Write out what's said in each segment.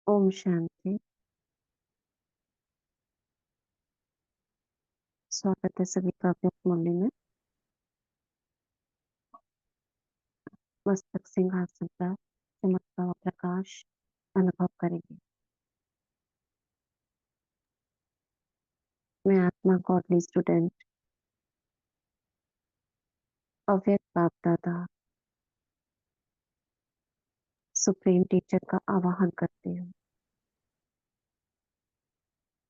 ओम शांति। स्वागत है सभी का अपने मुरली में। मस्तक सिंहासन पर चमकता हुआ प्रकाश अनुभव करेंगे। मैं आत्मा गॉडली स्टूडेंट अव्यक्त बाप दादा सुप्रीम टीचर का आवाहन करती हूँ।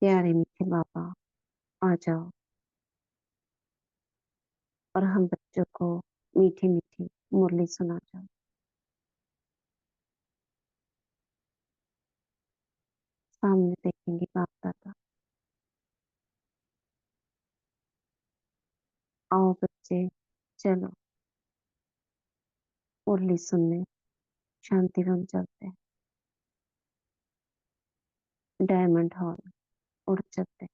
प्यारे मीठे बाबा, आ जाओ और हम बच्चों को मीठी मीठी मुरली सुना जाओ। सामने देखेंगे बाप दादा। आओ बच्चे, चलो मुरली सुनने शांतिवन चलते हैं। डायमंड हॉल उड़ चलते हैं।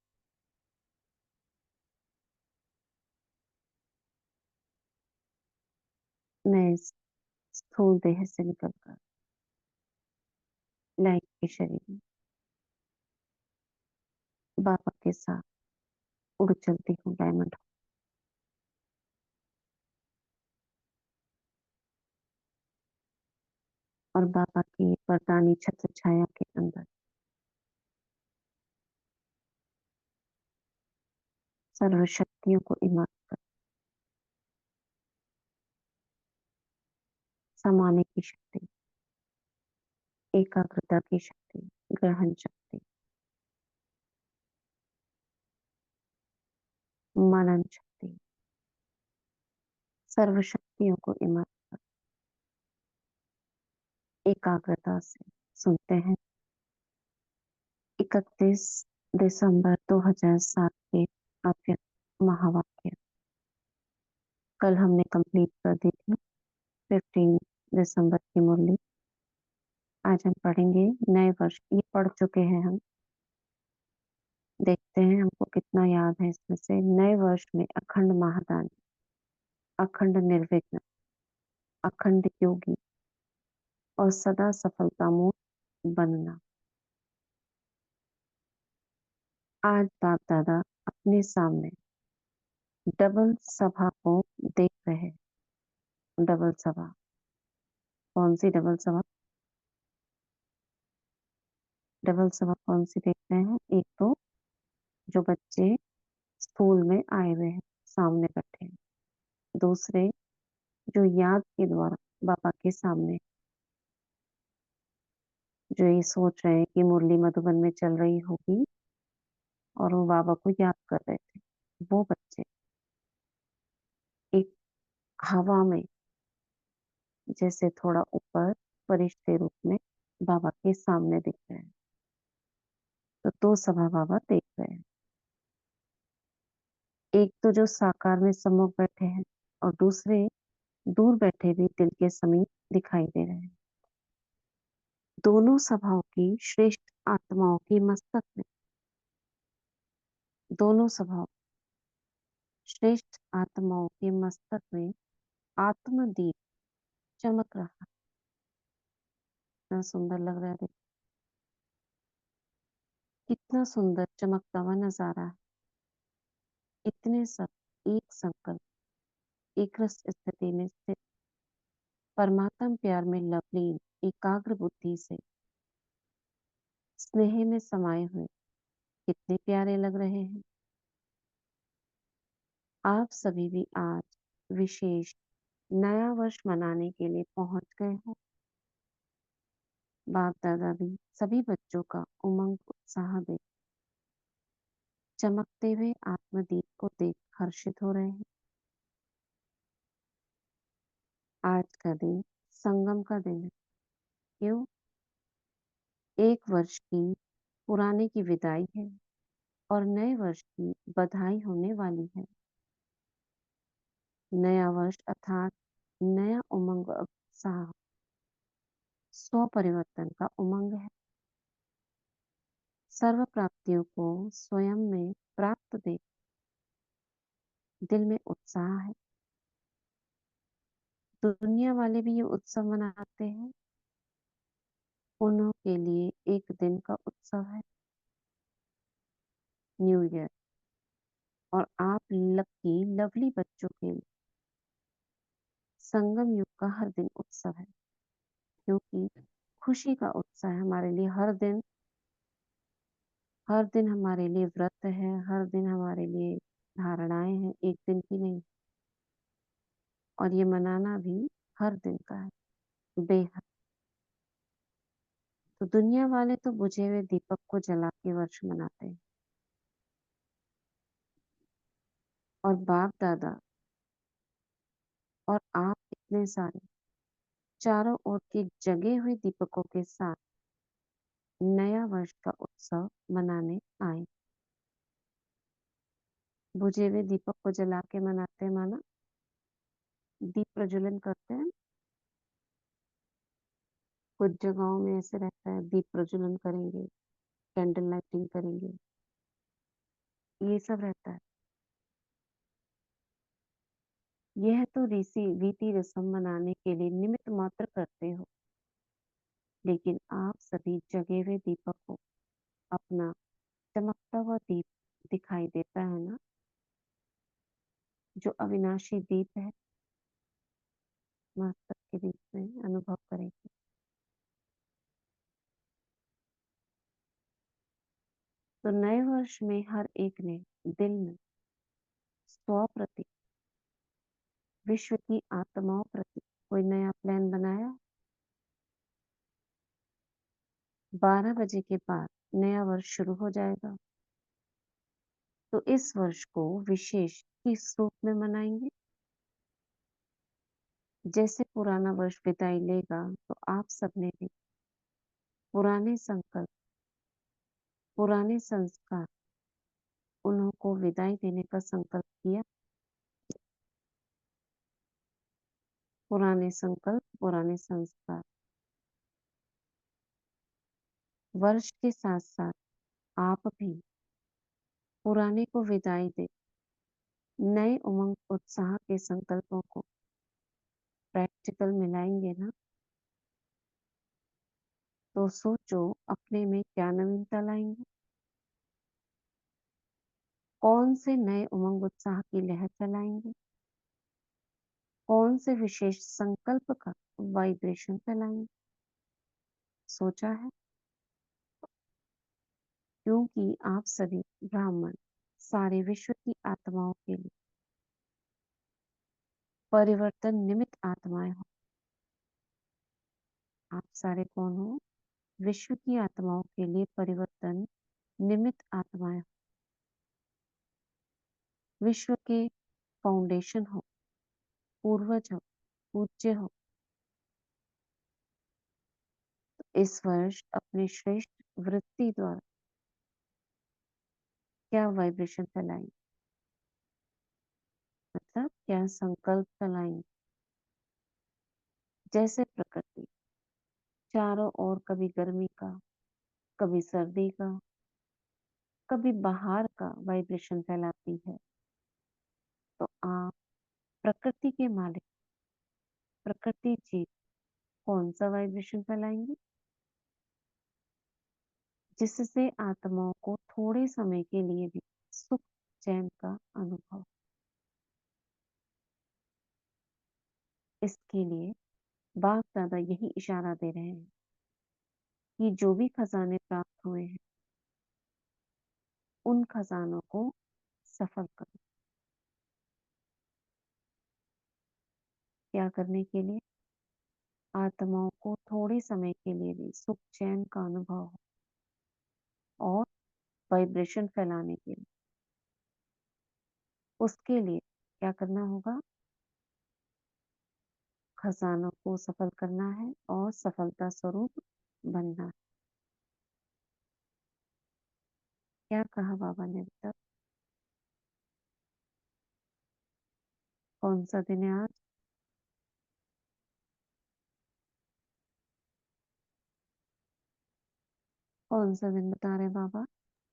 मैं इस स्थूल देह से निकलकर लाइट के शरीर में बाबा के साथ उड़ चलती हूँ डायमंड। और बाबा की वरदानी छत्र छाया के अंदर सर्व शक्तियों को इमारत कर समाने की शक्ति, एकाग्रता की शक्ति, ग्रहण शक्ति, मनन शक्ति, सर्व शक्तियों को इमारत कर एकाग्रता से सुनते हैं। 31 दिसंबर 2007 के अव्यक्त महावाक्य कल हमने कंप्लीट कर दी थी। 15 दिसंबर की मुरली आज हम पढ़ेंगे। नए वर्ष ये पढ़ चुके हैं हम। देखते हैं हमको कितना याद है इसमें से। नए वर्ष में अखंड महादानी, अखंड निर्विघ्न, अखंड योगी और सदा सफलतामूल बनना। आज बाप दादा अपने सामने डबल सभा को देख रहे हैं। डबल सभा, कौन सी डबल सभा? डबल सभा कौन सी देख रहे हैं? एक तो जो बच्चे स्कूल में आए हुए हैं, सामने बैठे हैं। दूसरे जो याद के द्वारा बाबा के सामने, जो ये सोच रहे हैं कि मुरली मधुबन में चल रही होगी और वो बाबा को याद कर रहे थे। वो बच्चे एक हवा में जैसे थोड़ा ऊपर फरिश्ते रूप में बाबा के सामने दिख रहे हैं। तो दो सभा बाबा देख रहे हैं। एक तो जो साकार में सम्मुख बैठे हैं और दूसरे दूर बैठे भी दिल के समीप दिखाई दे रहे हैं। दोनों सभाओं की श्रेष्ठ आत्माओं की मस्तक में, दोनों सभाओं श्रेष्ठ आत्माओं के मस्तक में आत्मदीप चमक रहा है। कितना सुंदर लग रहा है। देखो कितना सुंदर चमकता हुआ नजारा है। इतने सब एक संकल्प, एक रस स्थिति में स्थित परमात्म प्यार में लवलीन एकाग्र बुद्धि से स्नेह में समाये हुए कितने प्यारे लग रहे हैं। आप सभी भी आज विशेष नया वर्ष मनाने के लिए पहुंच गए हो। बाप दादा भी सभी बच्चों का उमंग उत्साह देख चमकते हुए आत्मदीप को देख हर्षित हो रहे हैं। आज का दिन संगम का दिन है। क्यों? एक वर्ष की पुराने की विदाई है और नए वर्ष की बधाई होने वाली है। नया वर्ष अर्थात नया उमंग और उत्साह, स्व परिवर्तन का उमंग है। सर्व प्राप्तियों को स्वयं में प्राप्त देख दिल में उत्साह है। दुनिया वाले भी ये उत्सव मनाते हैं उन्हों के लिए एक दिन का उत्सव है, न्यू ईयर। और आप लकी लवली बच्चों के लिए संगम युग का हर दिन उत्सव है, क्योंकि खुशी का उत्सव है हमारे लिए। हर दिन हमारे लिए व्रत है, हर दिन हमारे लिए धारणाएं हैं, एक दिन की नहीं। और ये मनाना भी हर दिन का है, बेहद। तो दुनिया वाले तो बुझे हुए दीपक को जला के वर्ष मनाते हैं, और बाप दादा और आप इतने सारे चारों ओर के जगे हुए दीपकों के साथ नया वर्ष का उत्सव मनाने आए। बुझे हुए दीपक को जला के मनाते हैं, माना दीप प्रज्वलन करते हैं। कुछ जगहों में ऐसे रहता है, दीप प्रज्वलन करेंगे, कैंडल लाइटिंग करेंगे, ये सब रहता है। यह तो रीति रस्म मनाने के लिए निमित्त मात्र करते हो, लेकिन आप सभी जगे हुए दीपक को अपना चमकता हुआ दीप दिखाई देता है ना, जो अविनाशी दीप है, मस्तक के बीच में अनुभव करेंगे। तो नए वर्ष में हर एक ने दिल में स्व प्रति, विश्व की आत्माओं प्रति कोई नया प्लान बनाया। 12 बजे के बाद नया वर्ष शुरू हो जाएगा, तो इस वर्ष को विशेष किस रूप में मनाएंगे। जैसे पुराना वर्ष विदाई लेगा, तो आप सबने भी पुराने संकल्प, पुराने संस्कार, उन्हों को विदाई देने का संकल्प किया। पुराने संकल्प, पुराने संस्कार, वर्ष के साथ साथ आप भी पुराने को विदाई दे नए उमंग उत्साह के संकल्पों को प्रैक्टिकल मिलाएंगे ना। तो सोचो अपने में क्या नवीनता लाएंगे, कौन से नए उमंग उत्साह की लहर चलाएंगे, कौन से विशेष संकल्प का वाइब्रेशन फैलाएंगे। सोचा है? क्योंकि आप सभी ब्राह्मण सारे विश्व की आत्माओं के लिए परिवर्तन निमित्त आत्माएं हो। आप सारे कौन हो? विश्व की आत्माओं के लिए परिवर्तन निमित्त आत्माएं हो। विश्व के फाउंडेशन हो, पूर्वज हो, पूज्य हो। इस वर्ष अपनी श्रेष्ठ वृत्ति द्वारा क्या वाइब्रेशन फैलाएंगे, मतलब क्या संकल्प फैलाएंगे। जैसे प्रकृति चारों ओर कभी गर्मी का, कभी सर्दी का, कभी बाहर का वाइब्रेशन फैलाती है, तो आप प्रकृति के मालिक, प्रकृति जी, कौन सा वाइब्रेशन फैलाएंगे, जिससे आत्माओं को थोड़े समय के लिए भी सुख चैन का अनुभव। इसके लिए बाप दादा यही इशारा दे रहे हैं कि जो भी खजाने प्राप्त हुए हैं, उन खजानों को सफल करो। क्या करने के लिए? आत्माओं को थोड़े समय के लिए भी सुख चैन का अनुभव हो, और वाइब्रेशन फैलाने के लिए उसके लिए क्या करना होगा? खजानों को सफल करना है और सफलता स्वरूप बनना है। क्या कहा बाबा ने अभी तक? कौन सा दिन है आज? कौन सा दिन बता रहे हैं बाबा?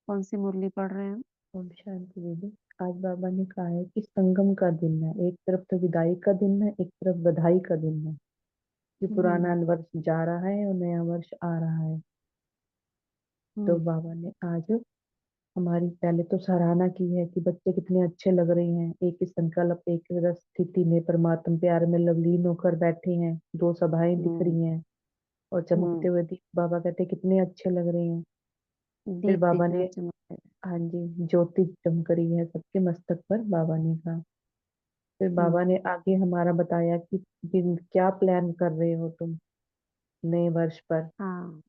कौन सी मुरली पढ़ रहे हैं? ओम शांति दीदी। आज बाबा ने कहा है कि संगम का दिन है, एक तरफ तो विदाई का दिन है, एक तरफ बधाई का दिन है। कि पुराना वर्ष जा रहा है और नया वर्ष आ रहा है। तो बाबा ने आज हमारी पहले तो सराहना की है कि बच्चे कितने अच्छे लग रहे हैं, एक ही संकल्प एक ही स्थिति में परमात्मा प्यार में लवलीन होकर बैठे हैं, दो सभाएं दिख रही हैं और चमकते हुए दीप। बाबा कहते कितने अच्छे लग रहे हैं। फिर दीप बाबा देखने ने, में चमकते हैं। हाँ जी, ज्योति चमक रही है सबके मस्तक पर, बाबा ने कहा। फिर बाबा ने आगे हमारा बताया कि क्या प्लान कर रहे हो तुम नए वर्ष पर। हाँ।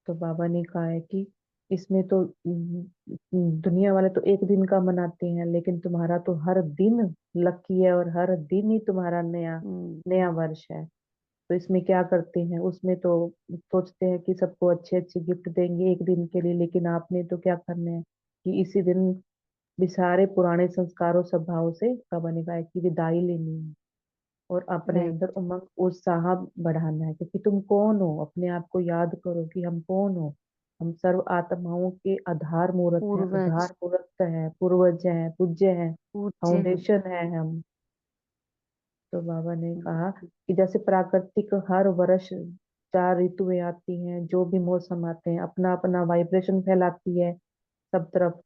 तो बाबा ने कहा है कि इसमें तो दुनिया वाले तो एक दिन का मनाते हैं, लेकिन तुम्हारा तो हर दिन लकी है और हर दिन ही तुम्हारा नया हम्म। नया वर्ष है। तो इसमें क्या करते हैं, उसमें तो सोचते हैं कि सबको अच्छे अच्छे गिफ्ट देंगे एक दिन के लिए, लेकिन आपने तो क्या करना है कि इसी दिन भी सारे पुराने संस्कारों स्वभाव से बाबा ने कहा है कि विदाई लेनी है और अपने राइट। अंदर उमंग उत्साह बढ़ाना है। क्योंकि तुम कौन हो, अपने आप को याद करो कि हम कौन हो। हम सर्व आत्माओं के आधार मूर्त हैं, पूर्वज उद्धार मूर्त हैं, पूर्वज हैं, पूज्य हैं, पूज्य हैं। फाउंडेशन है हम। तो बाबा ने हम्म, कहा कि जैसे प्राकृतिक हर वर्ष चार ऋतुएं आती हैं, जो भी मौसम आते हैं अपना अपना वाइब्रेशन फैलाती है सब तरफ।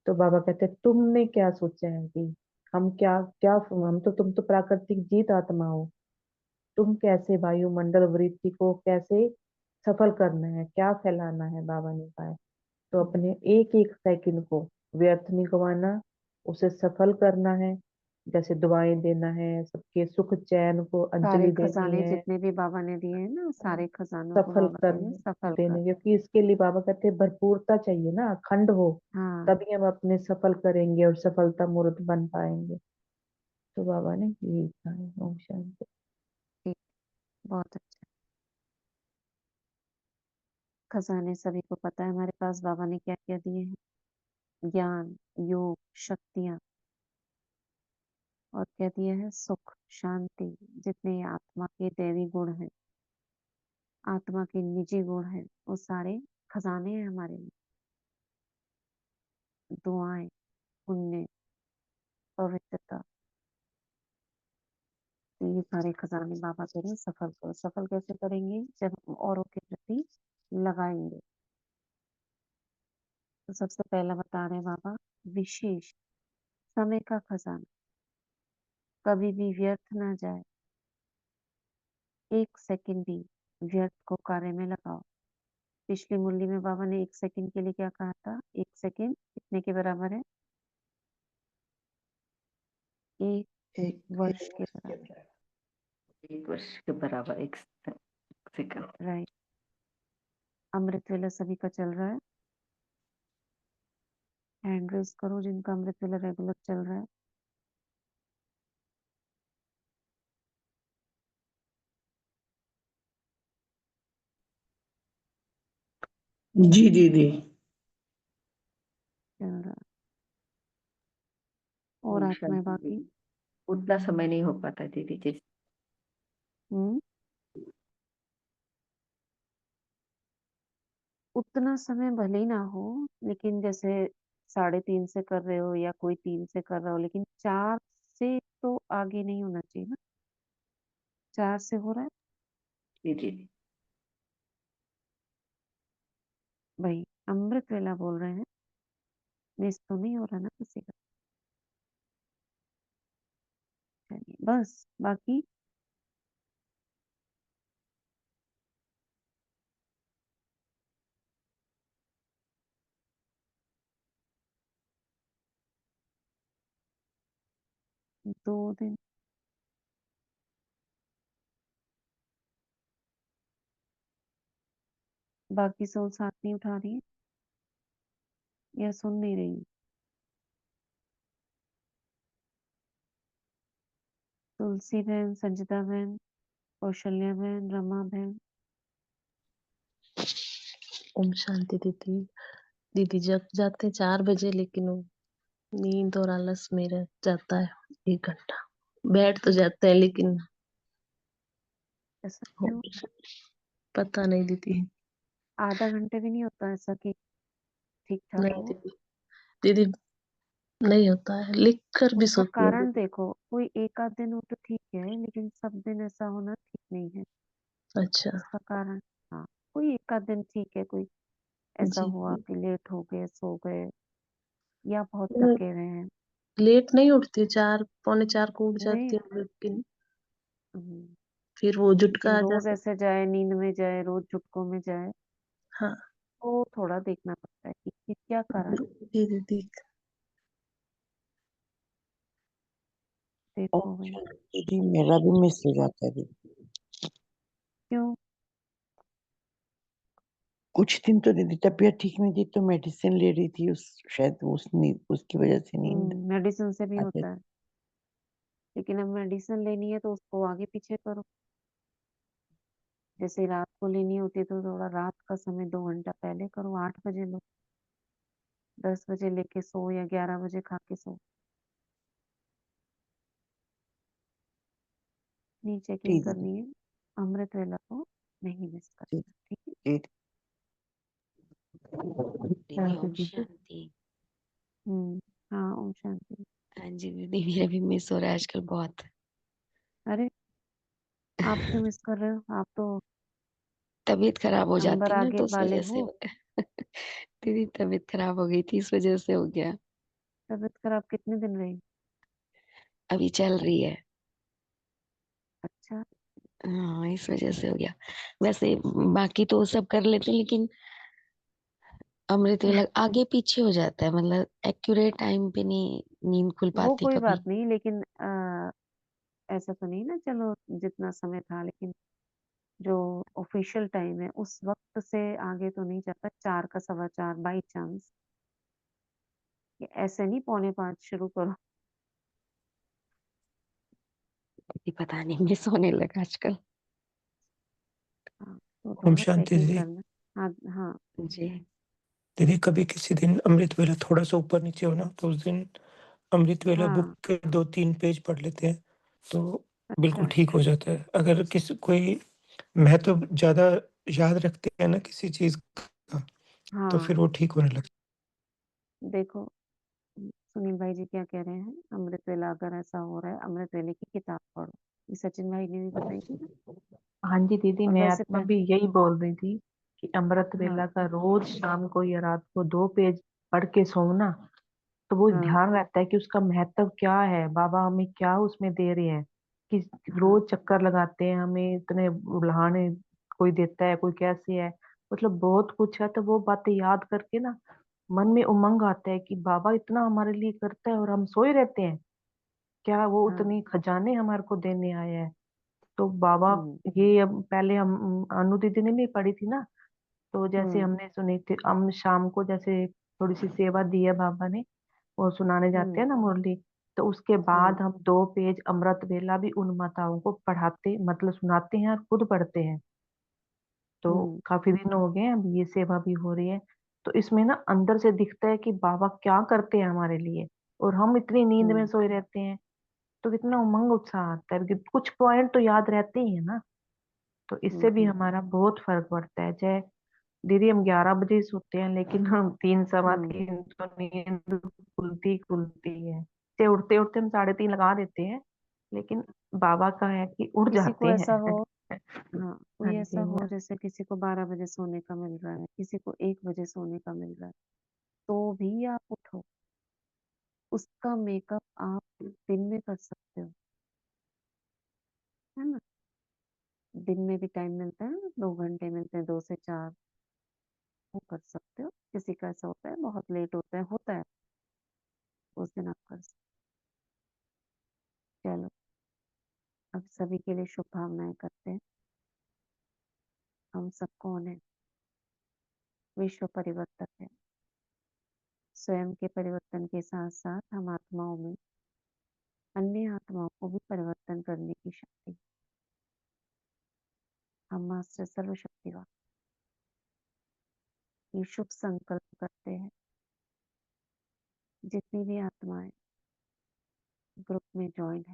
तो बाबा कहते हैं तुमने क्या सोचा है कि हम क्या क्या हम तो तुम तो प्राकृतिक जीत आत्मा हो। तुम कैसे वायुमंडल वृत्ति को कैसे सफल करना है, क्या फैलाना है, बाबा ने कहा है। तो अपने एक एक सेकंड को व्यर्थ नहीं गंवाना, उसे सफल करना है। जैसे दुआएं देना है, सबके सुख चैन को सारे अंजलि देनी खजाने है, जितने भी बाबा ने दिए हैं ना, सारे खजानों को सफल बाबा कर कह रहे हैं सफल कर। देने। क्योंकि इसके लिए बाबा कहते हैं भरपूरता चाहिए ना, अखंड हो, हाँ। तभी हम अपने सफल करेंगे और सफलता मूर्त बन पाएंगे। तो बाबा ने यही कहा है। ओम शांति। ठीक। बहुत अच्छा। खजाने सभी को पता है हमारे पास बाबा ने क्या क्या दिए हैं। ज्ञान, योग, शक्तियां, और क्या दिया है, सुख, शांति। जितने आत्मा के दैवी गुण हैं, आत्मा के निजी गुण हैं, वो सारे खजाने हैं हमारे लिए। दुआएं, पुण्य, पवित्रता, तो ये सारे खजाने बाबा कह रहे हैं सफल करो। सफल कैसे करेंगे, जब हम औरों के प्रति लगाएंगे। तो सबसे पहला बता रहे हैं बाबा, विशेष समय का खजाना कभी भी व्यर्थ ना जाए। एक सेकंड भी व्यर्थ को कार्य में लगाओ। पिछली मुरली में बाबा ने एक सेकंड के लिए क्या कहा था, एक सेकंड कितने के बराबर है, एक एक वर्ष के बराबर। एक वर्ष के बराबर एक सेकंड। राइट। अमृत वेला सभी का चल रहा है, हैंड रेस करो जिनका अमृत वेला रेगुलर चल रहा है। जी दीदी। चल रहा है। और ओम आत्मा है शांति बाकी। दीदी। उतना समय नहीं हो पाता दीदी जिस। हम्म। उतना समय भले ही ना हो, लेकिन जैसे 3:30 से कर रहे हो या कोई 3 से कर रहा हो, लेकिन 4 से तो आगे नहीं होना चाहिए ना। 4 से हो रहा है जी जी। भाई, अमृत वेला बोल रहे हैं, मिस तो नहीं हो रहा ना किसी का। चलिए बस, बाकी 2 दिन। बाकी सोल साथ नहीं उठा रही है या सुन नहीं रही। तुलसी बहन, संजिता बहन, कौशल्या बहन, रमा बहन। ओम शांति दीदी। दीदी जग जाते 4 बजे, लेकिन वो नींद और आलस में रह जाता है 1 घंटा। बैठ तो जाते हैं लेकिन ऐसा हो क्यों? पता नहीं दीदी। आधा घंटे भी नहीं होता ऐसा कि ठीक ठाक नहीं हो? दीदी, दीदी नहीं होता है, लिख कर भी उसका सोती हूँ कारण दीदी। देखो, कोई एक आध दिन हो तो ठीक है, लेकिन सब दिन ऐसा होना ठीक नहीं है। अच्छा उसका कारण, हाँ, कोई एक आध दिन ठीक है, कोई ऐसा जी हुआ जी। कि लेट हो गए, सो गए, या बहुत मैं थके हुए हैं। लेट नहीं उठती हूँ, 4 पौने 4 को उठ नहीं। जाती हूँ, लेकिन हम्म, फिर वो लेकिन झुटका आ रोज जाता। ऐसे जाए, नींद में जाए, रोज झुटकों में जाए, हाँ तो थोड़ा देखना पड़ता है कि क्या कारण है। जी दीदी। देखो भाई। अच्छा दीदी, मेरा भी मिस हो जाता है दीदी। क्यों? कुछ दिन तो दीदी तबीयत ठीक नहीं थी, तो मेडिसिन ले रही थी, उस शायद उसकी वजह से नींद मेडिसिन से भी आ जाती। होता है, लेकिन अब मेडिसिन लेनी है तो उसको आगे पीछे करो। जैसे रात को लेनी होती है तो थोड़ा रात का समय 2 घंटा पहले करो, 8 बजे लो, 10 बजे लेके सो, या 11 बजे खा के सो। नी जी चेकिंग दीदी। करनी है, अमृत वेला को नहीं मिस जी करना, ठीक है? जी दीदी शांति ओम दीदी। शांति। हाँ, ओम शांति। हाँ जी दीदी, मेरा भी मिस हो रहा है आजकल बहुत। अरे, आप क्यों मिस कर रहे हो? आप तो तबीयत खराब हो नंबर जाती ना, आगे तो उस वाले वजह से हो। हो गया। दीदी तबीयत खराब हो गई थी, इस वजह से हो गया। तबीयत खराब कितने दिन रही? अभी चल रही है। अच्छा। हाँ, इस वजह से हो गया। वैसे बाकी तो सब कर लेते हैं, लेकिन अमृत वेला आगे पीछे हो जाता है, मतलब एक्यूरेट टाइम पे नहीं नींद खुल वो पाती कोई कभी। बात नहीं, लेकिन ऐसा तो नहीं ना, चलो जितना समय था, लेकिन जो ऑफिशियल टाइम है उस वक्त से आगे तो नहीं जाता। 4 का 4:15 बाई चांस, ये ऐसे नहीं 4:45 शुरू करो। दीदी पता नहीं मिस होने लगा आजकल। हाँ, तो ओम थोड़ा शांति चेकिंग दीदी। करना। हाँ हाँ। जी दीदी कभी किसी दिन अमृत वेला थोड़ा सा ऊपर नीचे होना, तो उस दिन अमृत वेला बुक हाँ। के 2-3 पेज पढ़ लेते हैं, तो बिल्कुल अच्छा। ठीक हो जाता है। अगर किसी कोई महत्व ज्यादा याद रखते हैं ना किसी चीज का, तो हाँ, फिर वो ठीक होने लगता देखो, सुनील भाई जी क्या कह रहे हैं, अमृत वेला अगर ऐसा हो रहा है, अमृत वेले की किताब पढ़ो। ये सचिन भाई ने भी बताई थी ना। हाँ जी दीदी, और मैं वैसे आत्मा भी यही बोल रही थी कि अमृत हाँ वेला का रोज शाम को या रात को 2 पेज पढ़ के सोना, तो वो हाँ ध्यान रहता है कि उसका महत्व क्या है, बाबा हमें क्या उसमें दे रहे हैं। कि हाँ। रोज चक्कर लगाते हैं, हमें इतने उल्हाने कोई देता है, कोई कैसे है, मतलब बहुत कुछ है। तो वो बातें याद करके ना मन में उमंग आता है कि बाबा इतना हमारे लिए करता है और हम सोए रहते हैं, क्या वो हाँ। उतनी खजाने हमारे को देने आया है। तो बाबा, हम्म ये अब पहले हम अनु दीदी ने भी पढ़ी थी ना, तो जैसे हम्म हमने सुनी थी, हम शाम को जैसे थोड़ी सी सेवा दी है बाबा ने, वो सुनाने जाते हम्म हैं ना मुरली, तो उसके हम्म बाद हम 2 पेज अमृत वेला भी उन माताओं को पढ़ाते, मतलब सुनाते हैं और खुद पढ़ते हैं। तो हम्म काफी दिन हो गए हैं, अब ये सेवा भी हो रही है। तो इसमें ना अंदर से दिखता है कि बाबा क्या करते हैं हमारे लिए, और हम इतनी नींद में हम्म सोए रहते हैं। तो कितना उमंग उत्साह आता है कि कुछ पॉइंट तो याद रहते ही है ना। तो इससे भी हम्म। हमारा बहुत फर्क पड़ता है। चाहे दीदी हम 11 बजे ही सोते हैं, लेकिन हम 3 सवा 3 तो नींद खुलती खुलती है। चाहे उठते उठते हम 3:30 लगा देते हैं, लेकिन बाबा का है कि उठ किसी जाते को ऐसा हैं। हो, हाँ, हाँ कोई ऐसा जी हो जैसे किसी को 12 बजे सोने का मिल रहा है, किसी को 1 बजे सोने का मिल रहा है, तो भी आप उठो। उसका मेकअप आप दिन में कर सकते हो, है ना? दिन में भी टाइम मिलता है, 2 घंटे मिलते हैं, 2 से 4, वो कर सकते हो। किसी का ऐसा होता है बहुत लेट होता है, उस दिन आप कर सकते हो। चलो, अब सभी के लिए शुभकामनाएं करते हैं। हम सब कौन है? विश्व परिवर्तक है। स्वयं के परिवर्तन के साथ साथ हम आत्माओं में अन्य आत्माओं को भी परिवर्तन करने की शक्ति। हम मास्टर सर्वशक्तिवान ये शुभ संकल्प करते हैं, जितनी भी आत्माएं ग्रुप में ज्वाइन है,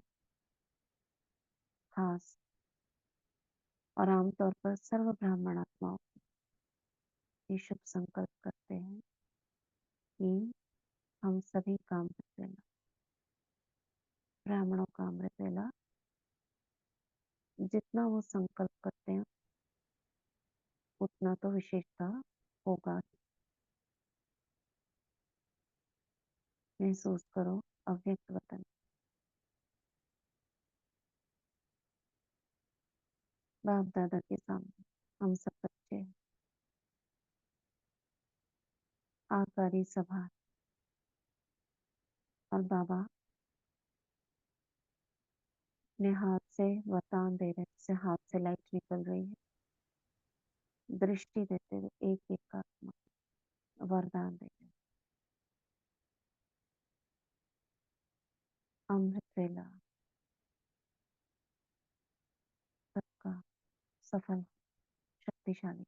खास और आमतौर पर सर्व ब्राह्मण आत्माओं ये शुभ संकल्प करते हैं कि हम सभी का अमृत वेला, ब्राह्मणों का अमृत वेला, जितना वो संकल्प करते हैं उतना तो विशेषता होगा। महसूस करो अव्यक्त वतन। बाप दादा के सामने हम सब बच्चे हैं। आकारी सभा और बाबा अपने हाथ से वरदान दे रहे हैं, जैसे हाथ से लाइट निकल रही है, दृष्टि देते हुए एक एक आत्मा वरदान दे रहे हैं। अमृत वेला सबका सफल शक्तिशाली।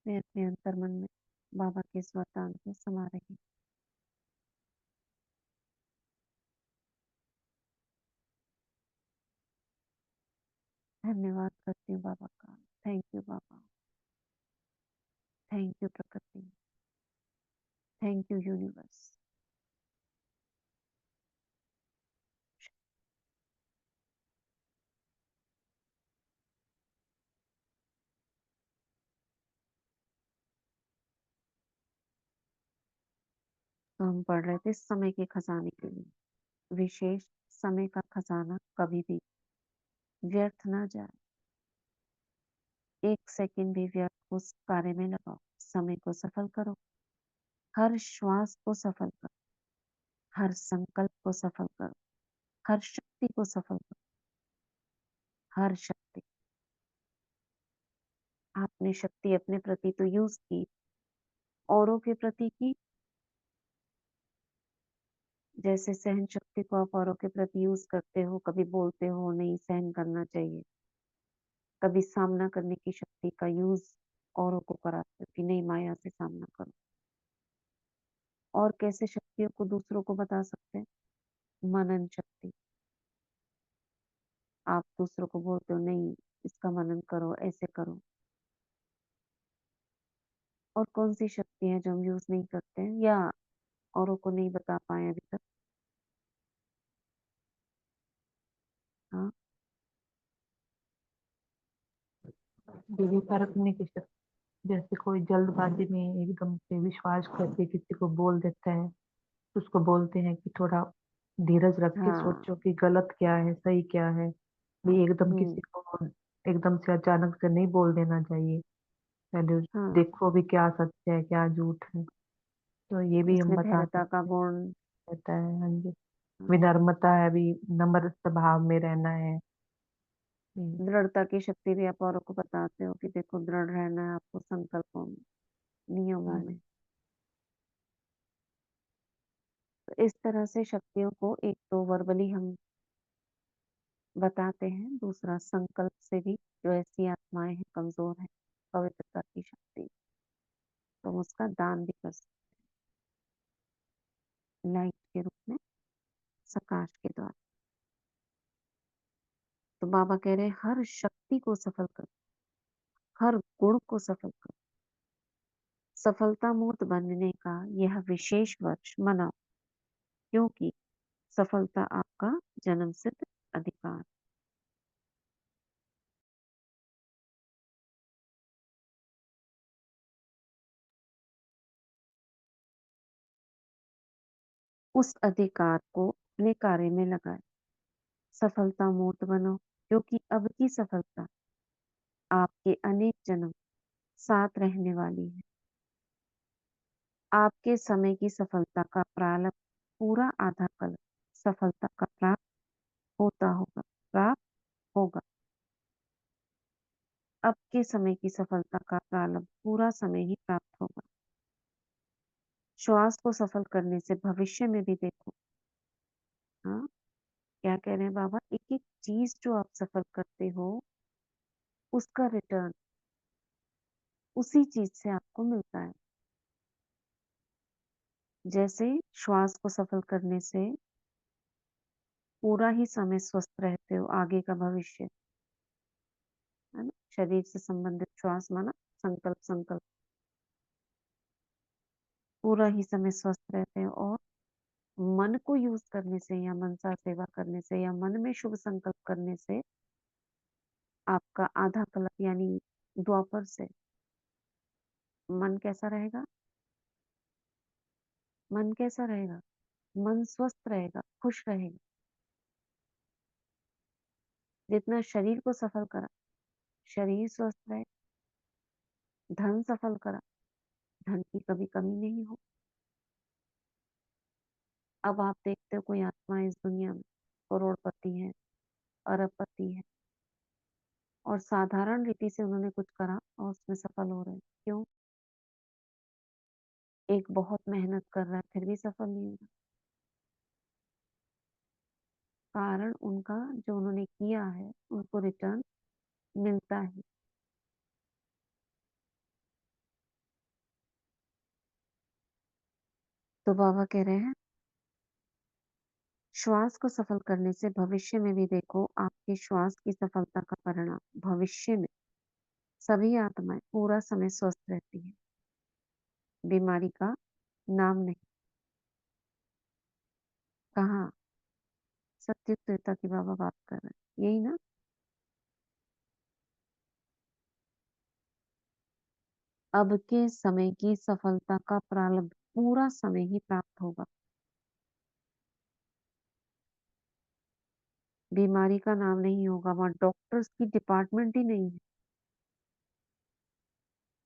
मैं अपने अंतर्मन में बाबा के इस वरदान को समा रही हूँ। धन्यवाद करती हूँ बाबा का। Thank you Baba, thank you प्रकृति, थैंक यू यूनिवर्स। तो हम पढ़ रहे थे समय के खजाने के लिए। विशेष समय का खजाना कभी भी व्यर्थ ना जाए। एक सेकंड भी व्यर्थ उस कार्य में लगाओ। समय को सफल करो, हर श्वास को सफल करो, हर संकल्प को सफल करो, हर शक्ति को सफल करो, हर शक्ति। आपने शक्ति अपने प्रति तो यूज की, औरों के प्रति की। जैसे सहन शक्ति को आप औरों के प्रति यूज करते हो, कभी बोलते हो नहीं सहन करना चाहिए, कभी सामना करने की शक्ति का यूज औरों को कराते हो कि नहीं माया से सामना करो। और कैसे शक्तियों को दूसरों को बता सकते हैं? मनन शक्ति। आप दूसरों को बोलते हो नहीं इसका मनन करो, ऐसे करो। और कौन सी शक्ति है जो हम यूज नहीं करते हैं या औरों को नहीं बता पाए अभी तक? हाँ, दीदी परखने की शक्ति। जैसे कोई जल्दबाजी में एकदम से विश्वास करके किसी को बोल देता है, तो उसको बोलते हैं कि थोड़ा धीरज रख के हाँ, सोचो कि गलत क्या है सही क्या है। भी एकदम किसी हम्म, को एकदम से अचानक से नहीं बोल देना चाहिए। पहले हाँ। देखो भी क्या सत्य है क्या झूठ है। तो ये भी हम इसमें बता धैर्यता का सकते हैं। गुण। रहता है, हाँ जी। हाँ, विनम्रता है भी, नम्र स्वभाव में रहना है। हम्म, दृढ़ता की शक्ति भी आप औरों को बताते हो कि देखो दृढ़ रहना है आपको संकल्पों में, नियमों हाँ में। जी। तो इस तरह से शक्तियों को एक तो वर्बली हम बताते हैं, दूसरा संकल्प से भी। जो ऐसी आत्माएं हैं कमजोर है पवित्रता की शक्ति, तो हम उसका दान भी कर सकते हैं लाइट के रूप में, प्रकाश के द्वारा। तो बाबा कह रहे हैं हर शक्ति को सफल कर, हर गुण को सफल कर। सफलता मूर्त बनने का यह विशेष वर्ष मनाओ, क्योंकि सफलता आपका जन्मसिद्ध अधिकार। उस अधिकार को अपने कार्य में लगाए। सफलता मूर्त बनो, क्योंकि अब की सफलता आपके अनेक जन्म साथ रहने वाली है। आपके समय की सफलता का प्रारंभ पूरा आधा कल सफलता का प्राप्त होता होगा, प्राप्त होगा। अब के समय की सफलता का प्रारंभ पूरा समय ही प्राप्त होगा। श्वास को सफल करने से भविष्य में भी देखो। हाँ, क्या कह रहे हैं बाबा? एक एक चीज जो आप सफल करते हो उसका रिटर्न उसी चीज से आपको मिलता है। जैसे श्वास को सफल करने से पूरा ही समय स्वस्थ रहते हो, आगे का भविष्य, है ना? शरीर से संबंधित श्वास माना संकल्प, संकल्प पूरा ही समय स्वस्थ रहते हैं और मन को यूज करने से या मनसा सेवा करने से या मन में शुभ संकल्प करने से आपका आधा कल्प यानी द्वापर से मन कैसा रहेगा? मन कैसा रहेगा? मन स्वस्थ रहेगा, खुश रहेगा। जितना शरीर को सफल करा, शरीर स्वस्थ रहे, धन सफल करा, धन की कभी कमी नहीं हो। अब आप देखते हो कोई आत्मा इस दुनिया में करोड़पति है, अरबपति है और साधारण रीति से उन्होंने कुछ करा और उसमें सफल हो रहे हैं। क्यों? एक बहुत मेहनत कर रहा है फिर भी सफल नहीं हो रहा। कारण उनका जो उन्होंने किया है उनको रिटर्न मिलता है। तो बाबा कह रहे हैं श्वास को सफल करने से भविष्य में भी देखो आपके श्वास की सफलता का परिणाम। भविष्य में सभी आत्माएं पूरा समय स्वस्थ रहती है, बीमारी का नाम नहीं। कहाँ? सत्युग त्रेता की बाबा बात कर रहे हैं, यही ना? अब के समय की सफलता का प्रारंभ पूरा समय ही प्राप्त होगा। बीमारी का नाम नहीं होगा, वहां डॉक्टर्स की डिपार्टमेंट ही नहीं है,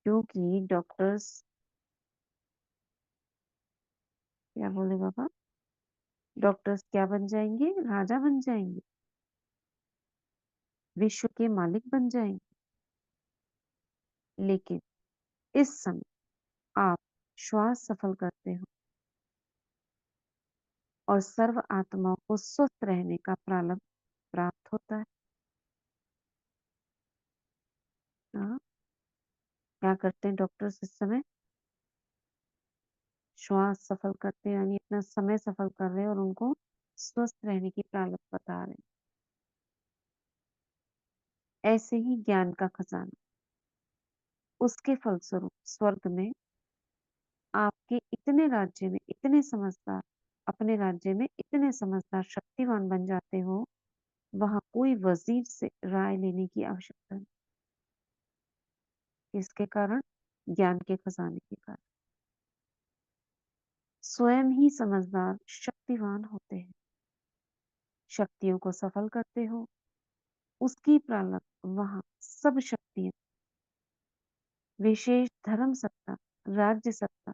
क्योंकि डॉक्टर्स क्या बोले बाबा? डॉक्टर्स क्या बन जाएंगे? राजा बन जाएंगे, विश्व के मालिक बन जाएंगे। लेकिन इस समय आप श्वास सफल करते हो और सर्व आत्माओं को स्वस्थ रहने का प्रारंभ प्राप्त होता है। हाँ, क्या करते हैं डॉक्टर्स इस समय? श्वास सफल करते हैं, यानी अपना समय सफल कर रहे हैं और उनको स्वस्थ रहने की प्रारंभ बता रहे हैं। ऐसे ही ज्ञान का खजाना, उसके फलस्वरूप स्वर्ग में आपके इतने राज्य में इतने समझदार, अपने राज्य में इतने समझदार शक्तिवान बन जाते हो, वहां कोई वजीर से राय लेने की आवश्यकता नहीं। इसके कारण ज्ञान के खजाने के कारण स्वयं ही समझदार शक्तिवान होते हैं, शक्तियों को सफल करते हो, उसकी प्रालब्ध वहां सब शक्तियां, विशेष धर्म सत्ता, राज्य सत्ता,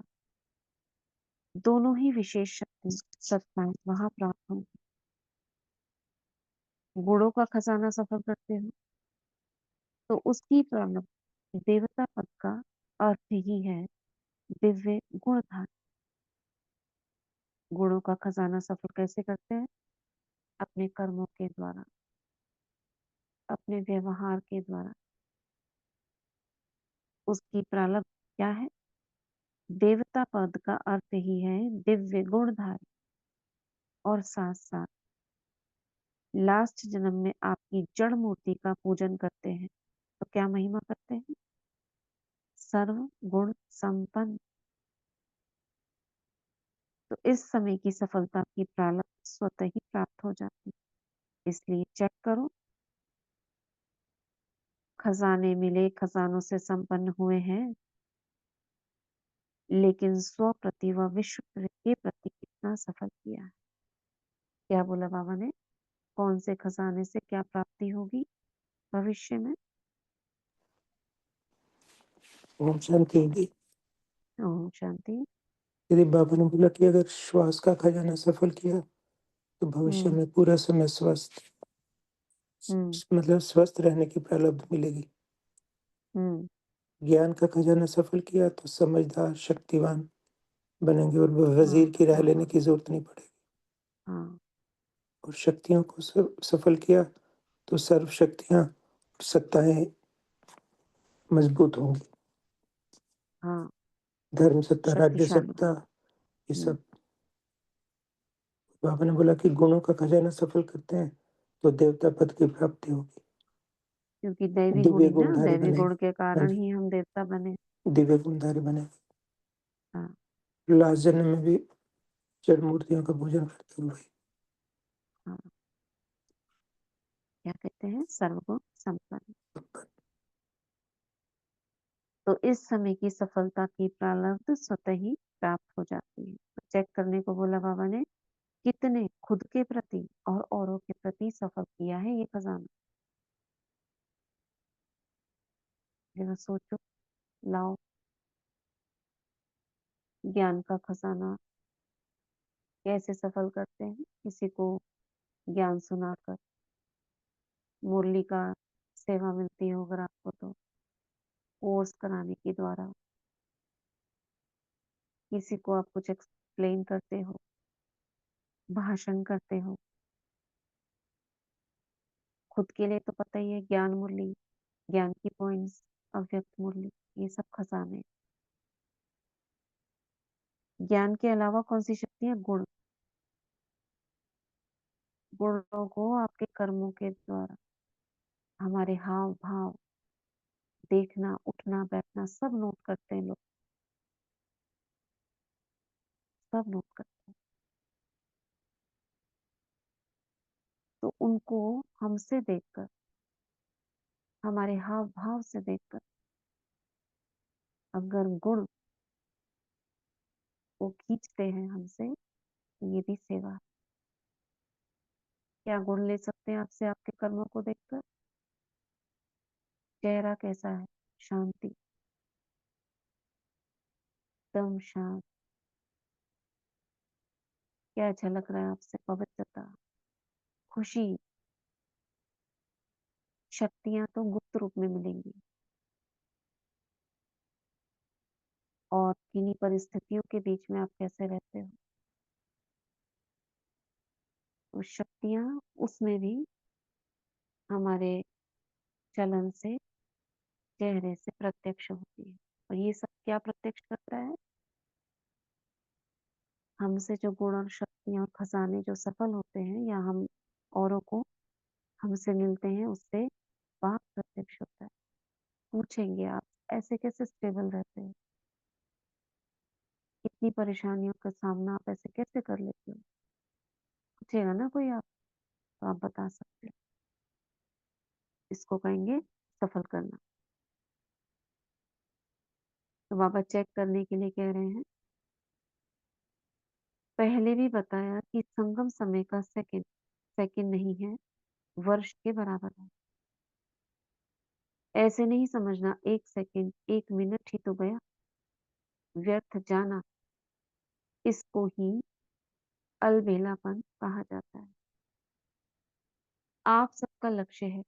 दोनों ही विशेष शक्ति सत्ताएं वहां प्राप्त होंगी। गुणों का खजाना सफल करते हो तो उसकी प्रारंभ देवता पद का अर्थ ही है दिव्य गुणधारी। गुणों का खजाना सफल कैसे करते हैं? अपने कर्मों के द्वारा, अपने व्यवहार के द्वारा। उसकी प्रारंभ क्या है? देवता पद का अर्थ ही है दिव्य गुणधारी। और साथ साथ लास्ट जन्म में आपकी जड़ मूर्ति का पूजन करते हैं तो क्या महिमा करते हैं? सर्व गुण संपन्न। तो इस समय की सफलता की प्रारंभ स्वतः ही प्राप्त हो जाती है। इसलिए चेक करो, खजाने मिले, खजानों से संपन्न हुए हैं, लेकिन स्व प्रति व विश्व के प्रति कितना सफल किया है। क्या बोला बाबा ने? कौन से खजाने से क्या प्राप्ति होगी भविष्य में? ओम शांति होगी। ओम शांति। यदि बाबा ने बोला कि अगर श्वास का खजाना सफल किया तो भविष्य हम्म में पूरा समय स्वस्थ हम्म मतलब स्वस्थ रहने की प्रारब्ध मिलेगी। हम्म ज्ञान का खजाना सफल किया तो समझदार शक्तिवान बनेंगे और हाँ वजीर की राय हाँ लेने की जरूरत नहीं पड़ेगी। हाँ और शक्तियों को सफल किया तो सर्व शक्तियां सत्ताएं मजबूत होंगी। हाँ, धर्म सत्ता, राज्य शक्तिशाली। सत्ता, ये हम्म, सब। बाबा ने बोला कि गुणों का खजाना सफल करते हैं तो देवता पद की प्राप्ति होगी, क्योंकि दैवी गुण दिव्य ही ना, गुणधारी दैवी बनेंगे। गुण के हाँ कारण जी, ही हम देवता बने। दिव्य गुणधारी बनेंगे। हाँ, लास्ट जन्म में भी जड़ मूर्तियों का पूजन करते हुए। हाँ, क्या कहते हैं, सर्वगुण संपन्न। तो इस समय की सफलता की प्रारब्ध स्वतः ही प्राप्त हो जाती है। तो चेक करने को बोला बाबा ने, कितने खुद के प्रति और औरों के प्रति सफल किया है ये खजाना। जरा सोचो, लाओ ज्ञान का खजाना कैसे सफल करते हैं। किसी को ज्ञान सुनाकर, मुरली का सेवा मिलती हो अगर आपको तो कोर्स कराने के द्वारा, किसी को आप कुछ एक्सप्लेन करते हो, भाषण करते हो। खुद के लिए तो पता ही है, ज्ञान मुरली, ज्ञान की पॉइंट्स, अव्यक्त मुरली, ये सब खजाने। ज्ञान के अलावा कौन सी शक्ति है? गुण। गुणों को आपके कर्मों के द्वारा, हमारे हाव भाव, देखना, उठना, बैठना, सब नोट करते हैं लोग, सब नोट करते हैं। तो उनको हमसे देखकर, हमारे हाव भाव से देखकर, अगर गुण को खींचते हैं हमसे, तो ये भी सेवा है। क्या गुण ले सकते हैं आपसे आपके कर्मों को देखकर? चेहरा कैसा है? शांति, दम शांत। क्या झलक रहा है आपसे? पवित्रता, खुशी। शक्तियां तो गुप्त रूप में मिलेंगी, और किन्हीं परिस्थितियों के बीच में आप कैसे रहते हो, तो शक्तियां उसमें भी हमारे चलन से, चेहरे से प्रत्यक्ष होती है। और ये सब क्या प्रत्यक्ष करता है? हमसे जो गुण और शक्तियां और खजाने जो सफल होते हैं, या हम औरों को हमसे मिलते हैं, उससे पाप प्रत्यक्ष होता है। पूछेंगे आप, ऐसे कैसे स्टेबल रहते हो? इतनी परेशानियों का सामना आप ऐसे कैसे कर लेते हो? पूछेगा ना कोई आप, तो आप बता सकते हो। इसको कहेंगे सफल करना। तो बाबा चेक करने के लिए कह रहे हैं, पहले भी बताया कि संगम समय का सेकंड सेकंड नहीं है, वर्ष के बराबर है। ऐसे नहीं समझना एक सेकंड, एक मिनट ही तो गया, व्यर्थ जाना, इसको ही अलबेलापन कहा जाता है। आप सबका लक्ष्य है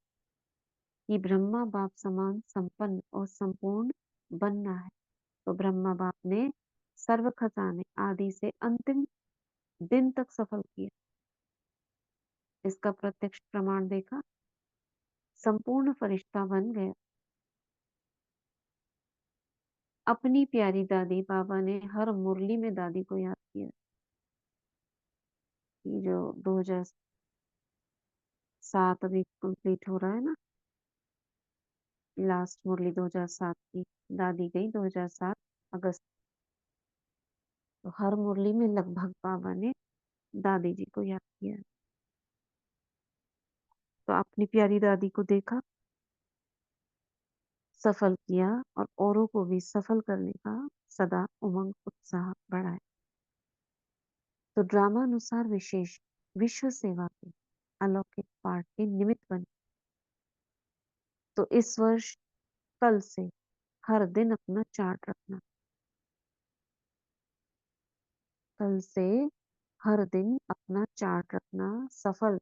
कि ब्रह्मा बाप समान संपन्न और संपूर्ण बनना है। तो ब्रह्मा बाप ने सर्व खजाने आदि से अंतिम दिन तक सफल किया। इसका प्रत्यक्ष प्रमाण देखा, संपूर्ण फरिश्ता बन गया। अपनी प्यारी दादी बाबा ने हर मुरली में दादी को याद किया। ये जो 2007 अभी कंप्लीट हो रहा है ना, लास्ट मुरली 2007 की, दादी गई 2007 अगस्त। तो हर मुरली में लगभग बाबा ने दादी जी को याद किया। तो अपनी प्यारी दादी को देखा, सफल किया, और औरों को भी सफल करने का सदा उमंग उत्साह बढ़ाए। तो ड्रामा अनुसार विशेष विश्व सेवा के अलौकिक पाठ के निमित्त बने। तो इस वर्ष कल से हर दिन अपना चार्ट रखना। कल से हर दिन अपना चार्ट रखना, सफल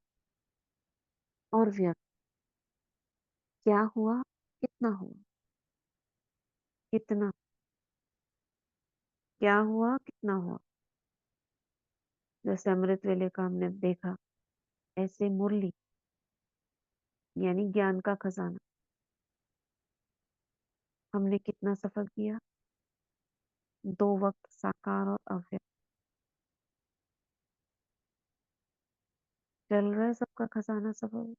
और व्यर्थ, क्या हुआ, कितना हुआ, कितना, क्या हुआ, कितना हुआ। जैसे अमृत वेले का हमने देखा, ऐसे मुरली यानी ज्ञान का खजाना, हमने कितना सफल किया? 2 वक्त साकार और अव्यक्त चल रहा है सबका खजाना सफल।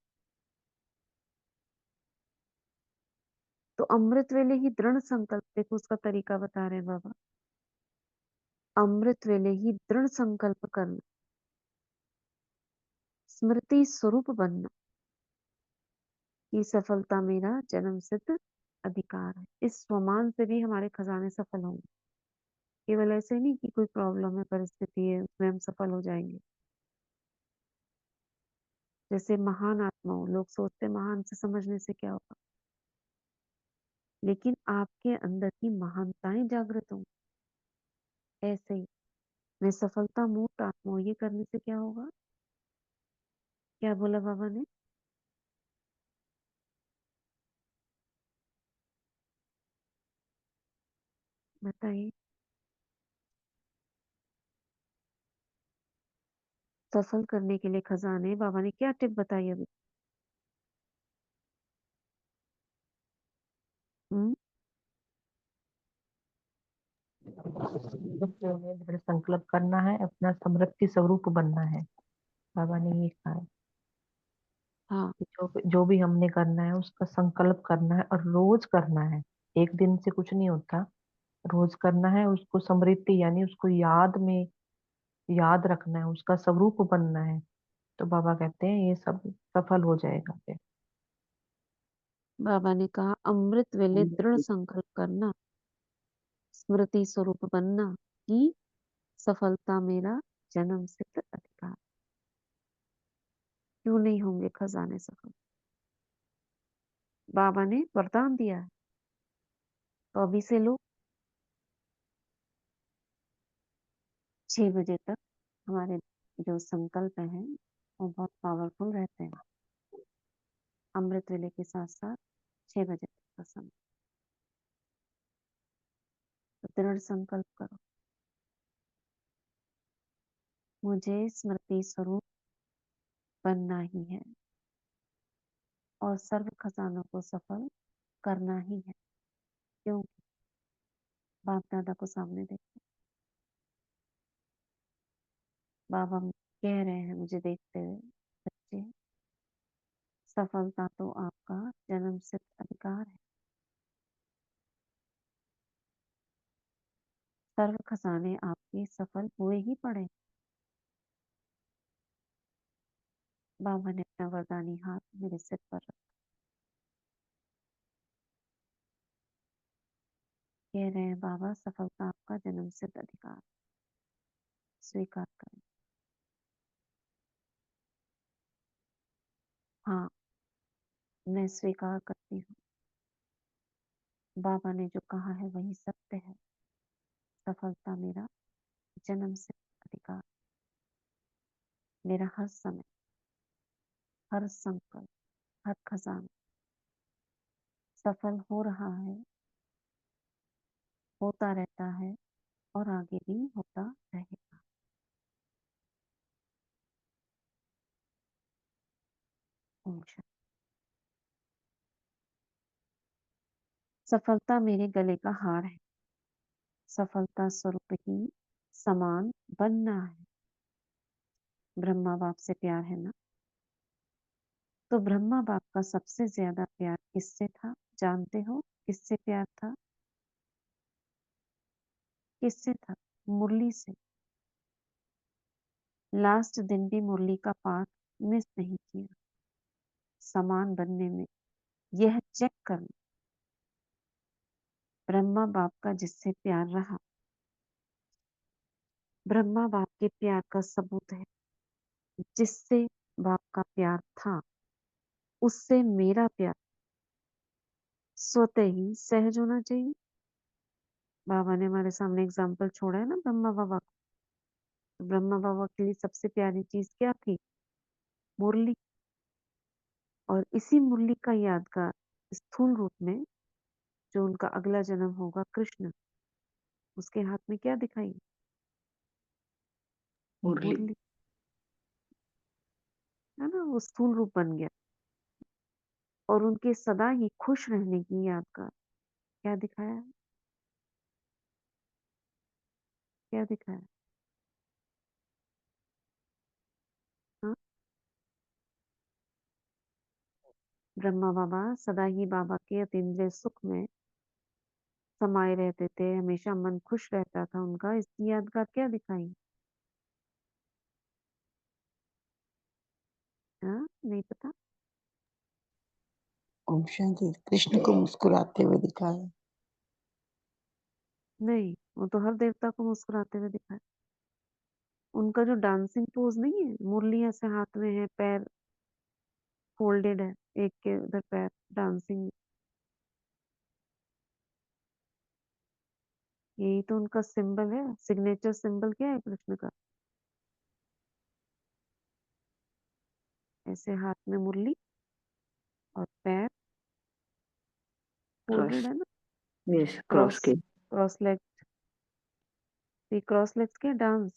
तो अमृत वेले ही दृढ़ संकल्प, देखो उसका तरीका बता रहे हैं बाबा। अमृत वेले ही दृढ़ संकल्प करना, स्मृति स्वरूप बनना, ये सफलता मेरा जन्म सिद्ध अधिकार है। इस स्वमान से भी हमारे खजाने सफल होंगे। केवल ऐसे नहीं कि कोई प्रॉब्लम है, परिस्थिति है, उसमें हम सफल हो जाएंगे। जैसे महान आत्माओं, लोग सोचते महान से समझने से क्या होगा, लेकिन आपके अंदर की महानताएं जागृत हों। ऐसे ही मैं सफलता मूर्त आत्मा हूं, ये करने से क्या होगा? क्या बोला बाबा ने? बताइए। सफल करने के लिए खजाने, बाबा ने क्या टिप बताई अभी? हम्म दृढ़ संकल्प करना है, अपना समृद्धि स्वरूप बनना है। बाबा ने ये कहा है हाँ, कि जो भी हमने करना है उसका संकल्प करना है और रोज करना है। एक दिन से कुछ नहीं होता, रोज करना है। उसको समृद्धि यानी उसको याद में याद रखना है, उसका स्वरूप बनना है। तो बाबा कहते हैं ये सब सफल हो जाएगा फिर। बाबा ने कहा अमृत वेले दृढ़ संकल्प करना, स्मृति स्वरूप बनना, कि सफलता मेरा जन्म सिद्ध अधिकार। क्यों नहीं होंगे खजाने सफल? बाबा ने वरदान दिया है, तो अभी से लो। 6 बजे तक हमारे जो संकल्प हैं वो बहुत पावरफुल रहते हैं। अमृत वेले के साथ साथ 6 बजे तक का समय, तो दृढ़ संकल्प करो, मुझे स्मृति स्वरूप बनना ही है और सर्व खजानों को सफल करना ही है। क्योंकि बाप दादा को सामने देखो, बाबा कह रहे हैं मुझे देखते हुए, बच्चे सफलता तो आपका जन्म सिद्ध अधिकार है। सर्व खजाने आपके सफल हुए ही पड़े। बाबा ने अपना वरदानी हाथ मेरे सिर पर रखा, कह रहे हैं बाबा सफलता आपका जन्म सिद्ध अधिकार, स्वीकार करें। हाँ, मैं स्वीकार करती हूँ, बाबा ने जो कहा है वही सत्य है। सफलता मेरा जन्म सिद्ध अधिकार, मेरा हर समय, हर संकल्प, हर खजाना सफल हो रहा है, होता रहता है और आगे भी होता रहेगा। ओम शांति। सफलता मेरे गले का हार है, सफलता स्वरूप ही समान बनना है। ब्रह्मा बाप से प्यार है ना, तो ब्रह्मा बाप का सबसे ज्यादा प्यार किससे था? जानते हो किससे प्यार था? किससे था? मुरली से। लास्ट दिन भी मुरली का पाठ मिस नहीं किया। समान बनने में यह चेक करना, ब्रह्मा बाप का जिससे प्यार रहा, ब्रह्मा बाप के प्यार का सबूत है। जिससे बाप का प्यार था उससे मेरा प्यार स्वतः ही सहज होना चाहिए। बाबा ने हमारे सामने एग्जाम्पल छोड़ा है ना ब्रह्मा बाबा का। तो ब्रह्मा बाबा के लिए सबसे प्यारी चीज क्या थी? मुरली। और इसी मुरली का यादगार स्थूल रूप में जो उनका अगला जन्म होगा कृष्ण, उसके हाथ में क्या दिखाई? मुरली, है ना, वो स्थूल रूप बन गया। और उनके सदा ही खुश रहने की यादगार क्या दिखाया है? क्या दिखाया? हाँ, ब्रह्मा बाबा सदा ही बाबा के अतीन्द्रिय सुख में समाये रहते थे, हमेशा मन खुश रहता था उनका, इसकी यादगार क्या दिखाई? हाँ, नहीं पता? ओम शांति। कृष्ण को मुस्कुराते हुए दिखाया। नहीं, वो तो हर देवता को मुस्कुराते हुए दिखाया। उनका जो डांसिंग पोज नहीं है, मुरली ऐसे हाथ में है, पैर फोल्डेड है, एक के उधर पैर डांसिंग, यही तो उनका सिंबल है। सिग्नेचर सिंबल क्या है कृष्ण का? ऐसे हाथ में मुरली और पैर क्रॉस, फोल्डेड है ना, यस, क्रॉस क्रॉस के क्रॉस लेग। ये क्रॉस लेग्स के dance,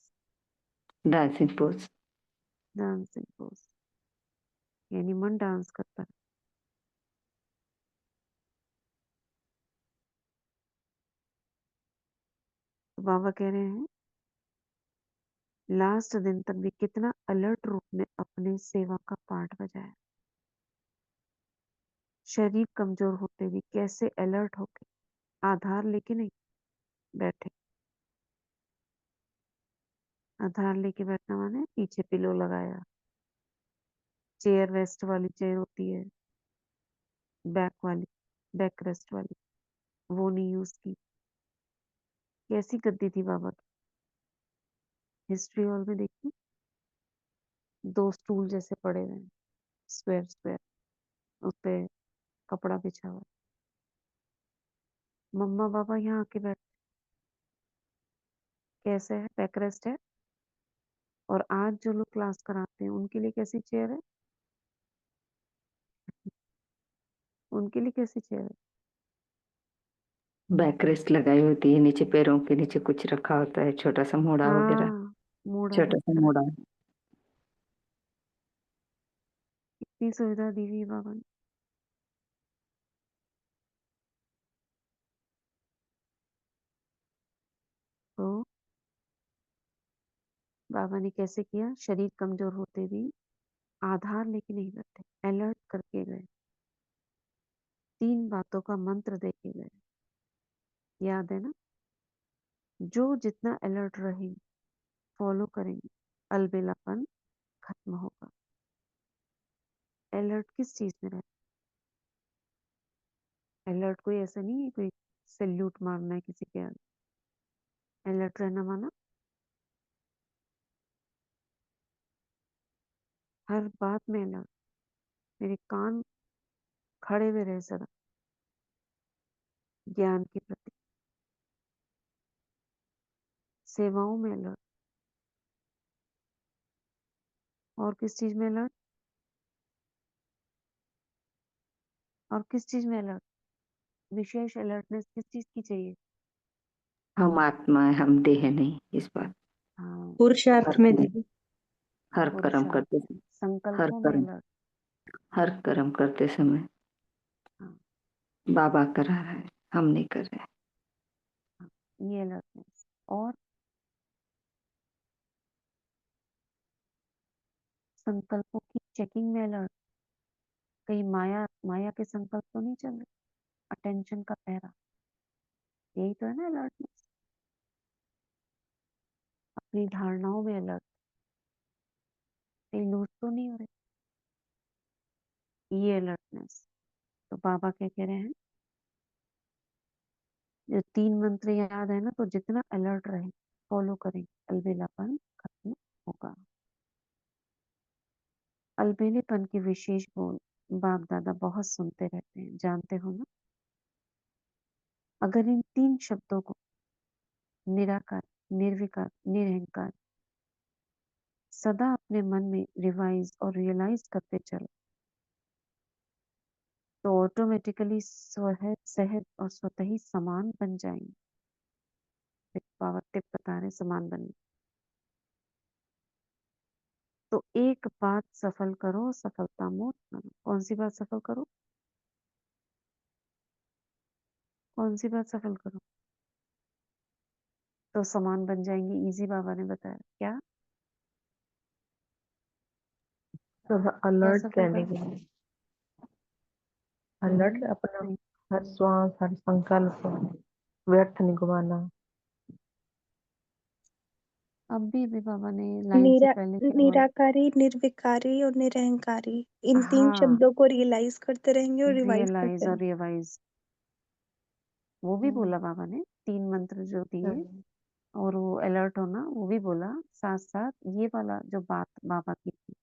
dancing pose. Dancing pose, यानी मन डांस करता है। तो बाबा कह रहे हैं लास्ट दिन तक भी कितना अलर्ट रूप में अपने सेवा का पार्ट बजाया। शरीर कमजोर होते भी कैसे अलर्ट होके आधार लेके नहीं बैठे। आधार लेके बैठना माने पीछे पिलो लगाया, चेयर रेस्ट वाली चेयर होती है, बैक वाली, बैक रेस्ट वाली, वो नहीं यूज की। कैसी गद्दी थी बाबा की, हिस्ट्री हॉल में देखी, दो स्टूल जैसे पड़े हुए हैं, स्क्वायर स्क्वायर, उस पे कपड़ा बिछा हुआ है। मम्मा बाबा यहाँ आके बैठ, कैसे है, बैक रेस्ट है। और आज जो लोग क्लास कराते हैं उनके लिए कैसी चेयर है, उनके लिए कैसी चेयर है? बैक रेस्ट लगाई होती है, नीचे पैरों के नीचे कुछ रखा होता है, छोटा सा मोड़ा वगैरह, हाँ, मोड़ा है, छोटा सा करेक्ट। मोड़ा। इतनी सुविधा दी हुई है बाबा ने। तो बाबा ने कैसे किया, शरीर कमजोर होते भी आधार लेके नहीं बैठे, अलर्ट करके गए। 3 बातों का मंत्र देके गए, याद है ना? जो जितना अलर्ट रहेंगे, फॉलो करेंगे, अलबेलापन खत्म होगा। अलर्ट किस चीज में रहना? अलर्ट कोई ऐसा नहीं है कोई सैल्यूट मारना है किसी के आगे। अलर्ट रहना माना हर बात में अलर्ट, मेरे कान खड़े हुए रहे सदा ज्ञान के प्रति, सेवाओं में अलर्ट। और किस चीज में अलर्ट? और किस चीज में अलर्ट? विशेष अलर्टनेस किस चीज की चाहिए? हम आत्मा है, हम देह नहीं, इस बात। हाँ, पुरुषार्थ हर में कर्म, दीदी। हर कर्म पुरुषार्थ करते में, समय, हर संकल्पों में कर्म, अलर्ट। हर कर्म करते समय हाँ, बाबा करा रहा है, हम नहीं कर रहे। हाँ, ये अलर्टनेस। और संकल्पों की चेकिंग में अलर्ट, कहीं माया माया के संकल्प तो नहीं चल रहे, अटेंशन का पहरा, यही तो है ना अलर्टनेस। अपनी धारणाओं में अलर्ट, कहीं लूज तो नहीं हो रहे, ये अलर्टनेस। तो बाबा क्या कह रहे हैं, जो 3 मंत्र याद है ना, तो जितना अलर्ट रहे, फॉलो करें, अलबेलापन खत्म होगा। अलबेलेपन के विशेष गुण बाप दादा बहुत सुनते रहते हैं, जानते हो ना? अगर इन 3 शब्दों को निराकार, निर्विकार, निरहंकार सदा अपने मन में रिवाइज और रियलाइज करते चलो, तो ऑटोमेटिकली सहज सहज और स्वतः ही समान बन जाएंगे। बाबा टिप बता रहे समान बनने। तो एक बात सफल करो, सफलता मोट मानो। कौन सी बात सफल करो? कौन सी बात सफल करो तो समान बन जाएंगे? इजी बाबा ने बताया क्या? सब क्या अलर्ट सफल रहने करो? के लिए, अलर्ट अपना नहीं, हर श्वास, हर संकल्प, व्यर्थ नहीं गवाना। अब भी बाबा ने लाइन से पहले क्या बोला? निराकारी, निर्विकारी और निरहंकारी, इन 3 हाँ, शब्दों को रियलाइज करते रहेंगे और रिवाइज रियलाइज करते और रहेंगे। रिवाइज वो भी बोला बाबा ने, 3 मंत्र जो दिए और वो अलर्ट होना वो भी बोला, साथ साथ ये वाला जो बात बाबा की थी,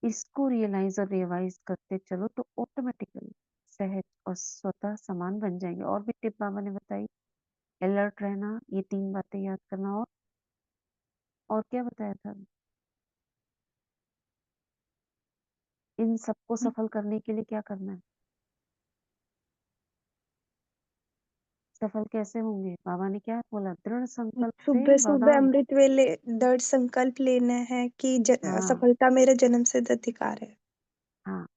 इसको रियलाइज और रिवाइज करते चलो तो ऑटोमेटिकली सहज और स्वतः समान बन जाएंगे। और भी टिप बाबा ने बताई, अलर्ट रहना, ये 3 बातें याद करना, और क्या बताया था? इन सबको सफल करने के लिए क्या करना है? सफल कैसे होंगे? बाबा ने क्या बोला? दृढ़ संकल्प से सुबह सुबह वरदान। अमृत वेले दृढ़ संकल्प लेना है कि हाँ सफलता मेरा जन्मसिद्ध अधिकार है। हाँ,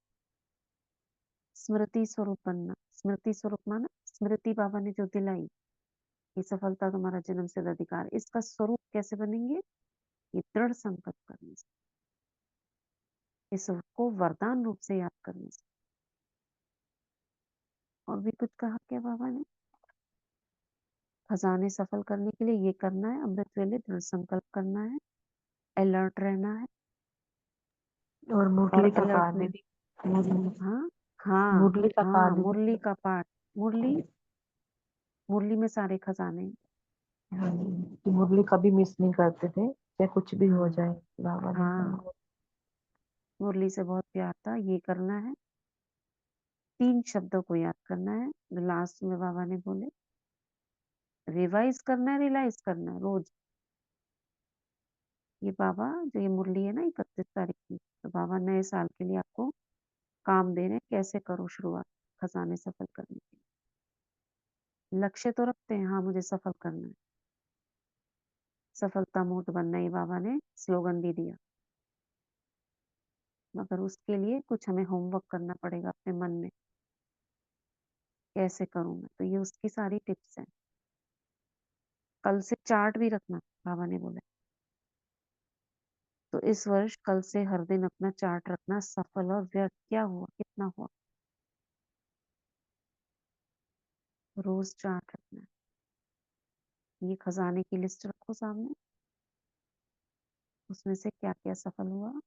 स्मृति स्वरूप बनना। स्मृति स्वरूप माना स्मृति बाबा ने जो दिलाई कि सफलता तुम्हारा जन्म सिद्ध अधिकार, इसका स्वरूप कैसे बनेंगे? ये दृढ़ संकल्प करने से, इसको वरदान रूप से याद करने से। और भी कुछ कहा क्या बाबा ने? खजाने सफल करने के लिए ये करना है, अमृत वेले दृढ़ संकल्प करना है, अलर्ट रहना है, और और मुरली का अलर्ट पाठ में दीदी, मुरली हाँ हाँ मुरली का हाँ, पाठ दीदी। मुरली का पाठ। मुरली, मुरली में सारे खजाने। हाँ जी, कि मुरली कभी मिस नहीं करते थे, चाहे कुछ भी हो हाँ जाए। बाबा ने हाँ, कहा। मुरली से बहुत प्यार था। ये करना है, 3 शब्दों को याद करना है जो लास्ट में बाबा ने बोले। रिवाइज करना है, रियलाइज करना है रोज। ये बाबा जो ये मुरली है ना 31 तारीख की, तो बाबा नए साल के लिए आपको काम दे रहे हैं, कैसे करो शुरुआत खजाने सफल करने के लिए। लक्ष्य तो रखते हैं, हाँ मुझे सफल करना है, सफलता मूर्त बनना, ये बाबा ने स्लोगन भी दिया, मगर उसके लिए कुछ हमें होमवर्क करना पड़ेगा अपने मन में, कैसे करूं मैं। तो ये उसकी सारी टिप्स हैं। कल से चार्ट भी रखना बाबा ने बोला। तो इस वर्ष कल से हर दिन अपना चार्ट रखना, सफल और व्यर्थ क्या हुआ, कितना हुआ, रोज चार्ट रखना है। ये खजाने की लिस्ट रखो सामने, उसमें से क्या क्या सफल हुआ,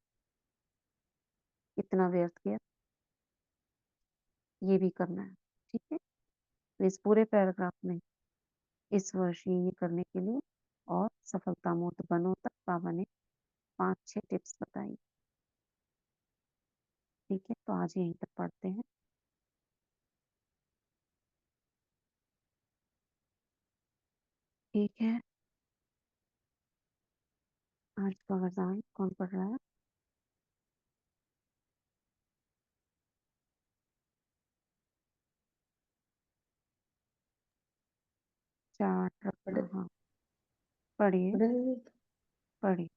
कितना व्यर्थ किया, ये भी करना है। ठीक है, तो इस पूरे पैराग्राफ में इस वर्ष ये करने के लिए और सफलता मूर्त बनो तक बाबा ने 5-6 टिप्स बताई। ठीक है, तो आज यहीं तक पढ़ते हैं। ठीक है, आज का वरदान कौन पढ़ रहा है? चार्ट रखना, हाँ पढ़िए पढ़िए पढ़िए।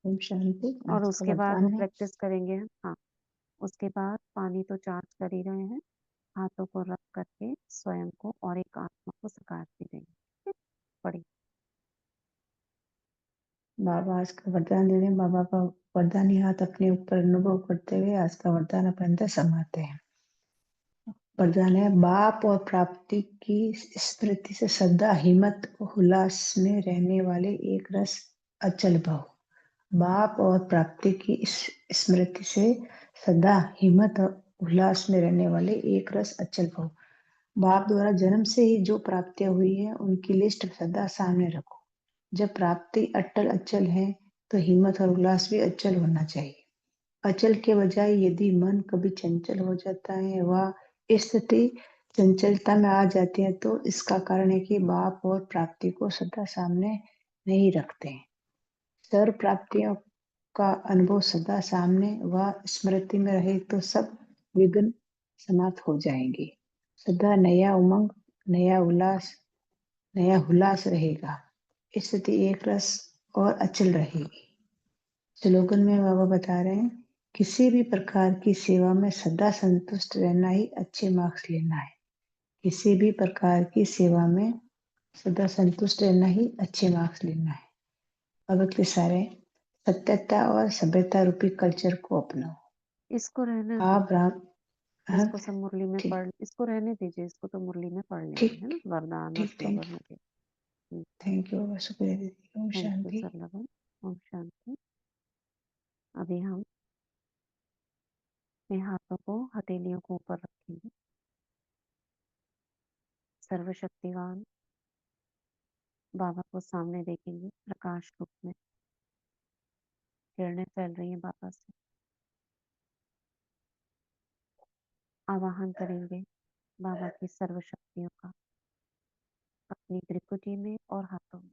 ओम शांति। और आज का उसके बाद वरदान है प्रैक्टिस करेंगे हम। हाँ, उसके बाद पानी तो चार्ज कर ही रहे हैं, हाथों को रख करके स्वयं को और एक आत्मा को साकार भी देंगे। ठीक है? पढ़िए। बाबा आज का वरदान दे रहे हैं। बाबा का वरदानी हाथ अपने ऊपर अनुभव करते हुए आज का वरदान अपने अंदर समाते हैं। वरदान है, बाप और प्राप्ति की स्मृति से सदा हिम्मत और उल्लास में रहने वाले एक रस अचल भाव। बाप और प्राप्ति की स्मृति से सदा हिम्मत और उल्लास में रहने वाले एक रस अचल भाव। बाप द्वारा जन्म से ही जो प्राप्तियां हुई है उनकी लिस्ट सदा सामने रखो। जब प्राप्ति अटल अचल है तो हिम्मत और उल्लास भी अचल होना चाहिए। अचल के बजाय यदि मन कभी चंचल हो जाता है, वह स्थिति चंचलता में आ जाती है, तो इसका कारण है कि बाप और प्राप्ति को सदा सामने नहीं रखते हैं। सर्व प्राप्तियों का अनुभव सदा सामने व स्मृति में रहे तो सब विघ्न समाप्त हो जाएंगे। सदा नया उमंग, नया उल्लास रहेगा। स्थिति एक रस और अचल रहेगी। स्लोगन में बाबा बता रहे हैं, किसी भी प्रकार की सेवा में सदा संतुष्ट रहना ही अच्छे मार्क्स लेना है। किसी भी प्रकार की सेवा में सदा संतुष्ट रहना ही अच्छे मार्क्स लेना है। अब अगले सारे सत्यता और सभ्यता रूपी कल्चर को अपनाओ। इसको रहने दो। आप हाँ इसको सब मुरली में ठीक पढ़, इसको रहने दीजिए, इसको तो मुरली में पढ़ लेंगे, है ना, ठीक वरदान और ठीक थैंक श्लोगन यू वगैरह। थैंक यू बाबा शुक्रिया दीदी ओम थैंक यू शांति सर लगन। ओम शांति। अभी हम अपने हाथों को हथेलियों को ऊपर रखेंगे। सर्वशक्तिवान बाबा को सामने देखेंगे, प्रकाश रूप में किरणें फैल रही हैं बाबा से। आवाहन करेंगे बाबा की सर्व शक्तियों का अपनी त्रिकुटी में और हाथों में।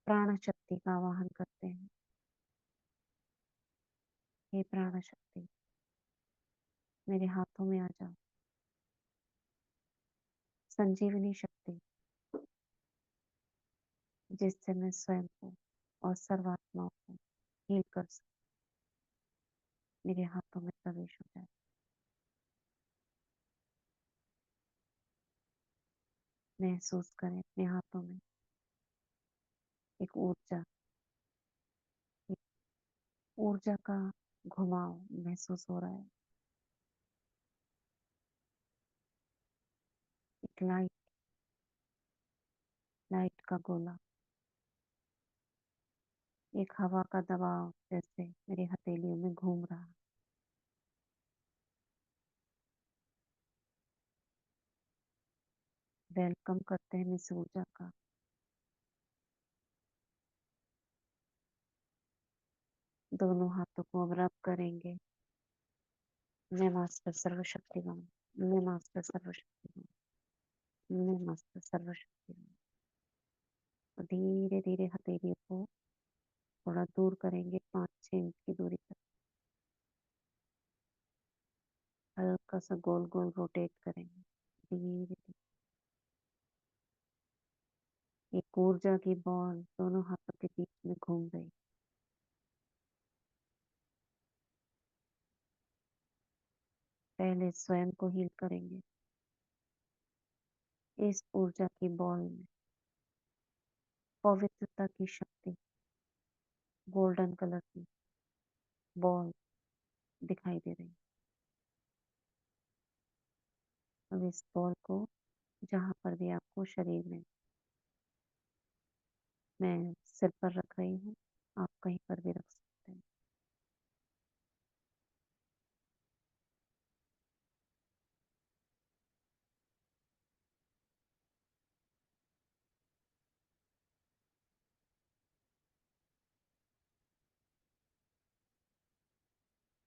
प्राण शक्ति का आवाहन करते हैं। हे प्राण शक्ति, मेरे हाथों में आ जाओ। संजीवनी शक्ति, जिससे मैं स्वयं को और सर्वात्माओं को हील कर सकूं, मेरे हाथों में प्रवेश हो जाए। महसूस करें अपने हाथों में एक ऊर्जा, एक ऊर्जा का घुमाव महसूस हो रहा है। एक लाइट, लाइट का गोला, एक हवा का दबाव जैसे मेरे हथेलियों में घूम रहा। वेलकम करते हैं इस ऊर्जा का। दोनों हाथों को अब रब करेंगे। मैं मास्टर सर्वशक्तिमान, मैं मास्टर सर्वशक्तिमान, मैं मास्टर सर्वशक्तिमान। और धीरे धीरे हथेलियों को थोड़ा दूर करेंगे, 5-6 इंच की दूरी तक। हल्का सा गोल गोल रोटेट करेंगे धीरे धीरे। एक ऊर्जा की बॉल दोनों हाथों के बीच में घूम रही। पहले स्वयं को हील करेंगे। इस ऊर्जा की बॉल में पवित्रता की शक्ति, गोल्डन कलर की बॉल दिखाई दे रही। अब इस बॉल को जहां पर भी आपको शरीर में, मैं सिर पर रख रही हूँ, आप कहीं पर भी रख सकते हैं।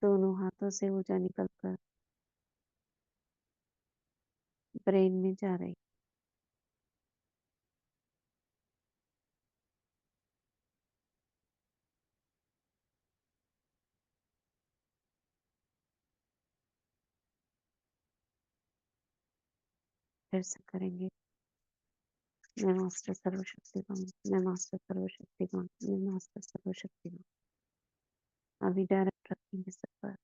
दोनों हाथों से ऊर्जा निकलकर ब्रेन में जा रही। फिर से करेंगे। मैं मास्टर सर्वशक्तिमान, मैं मास्टर सर्वशक्तिमान, मैं मास्टर सर्वशक्तिमान। अभी डायरेक्ट रखेंगे सर पर।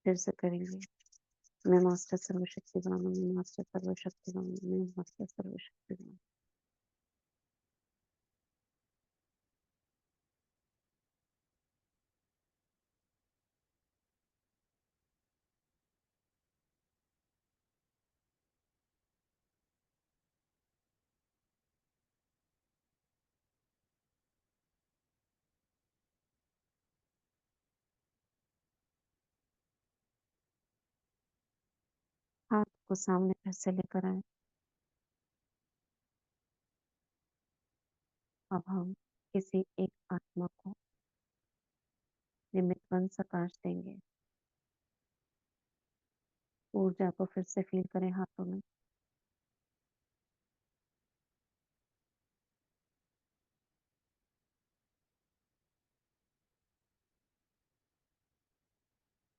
फिर से करेंगे। मैं मास्टर सर्वशक्तिमान, मैं मास्टर सर्वशक्तिमान, मैं मास्टर सर्वशक्तिमान। हाथ को सामने फिर से लेकर आए। अब हम किसी एक आत्मा को निमित्त वन प्रकाश देंगे। ऊर्जा को फिर से फील करें हाथों में।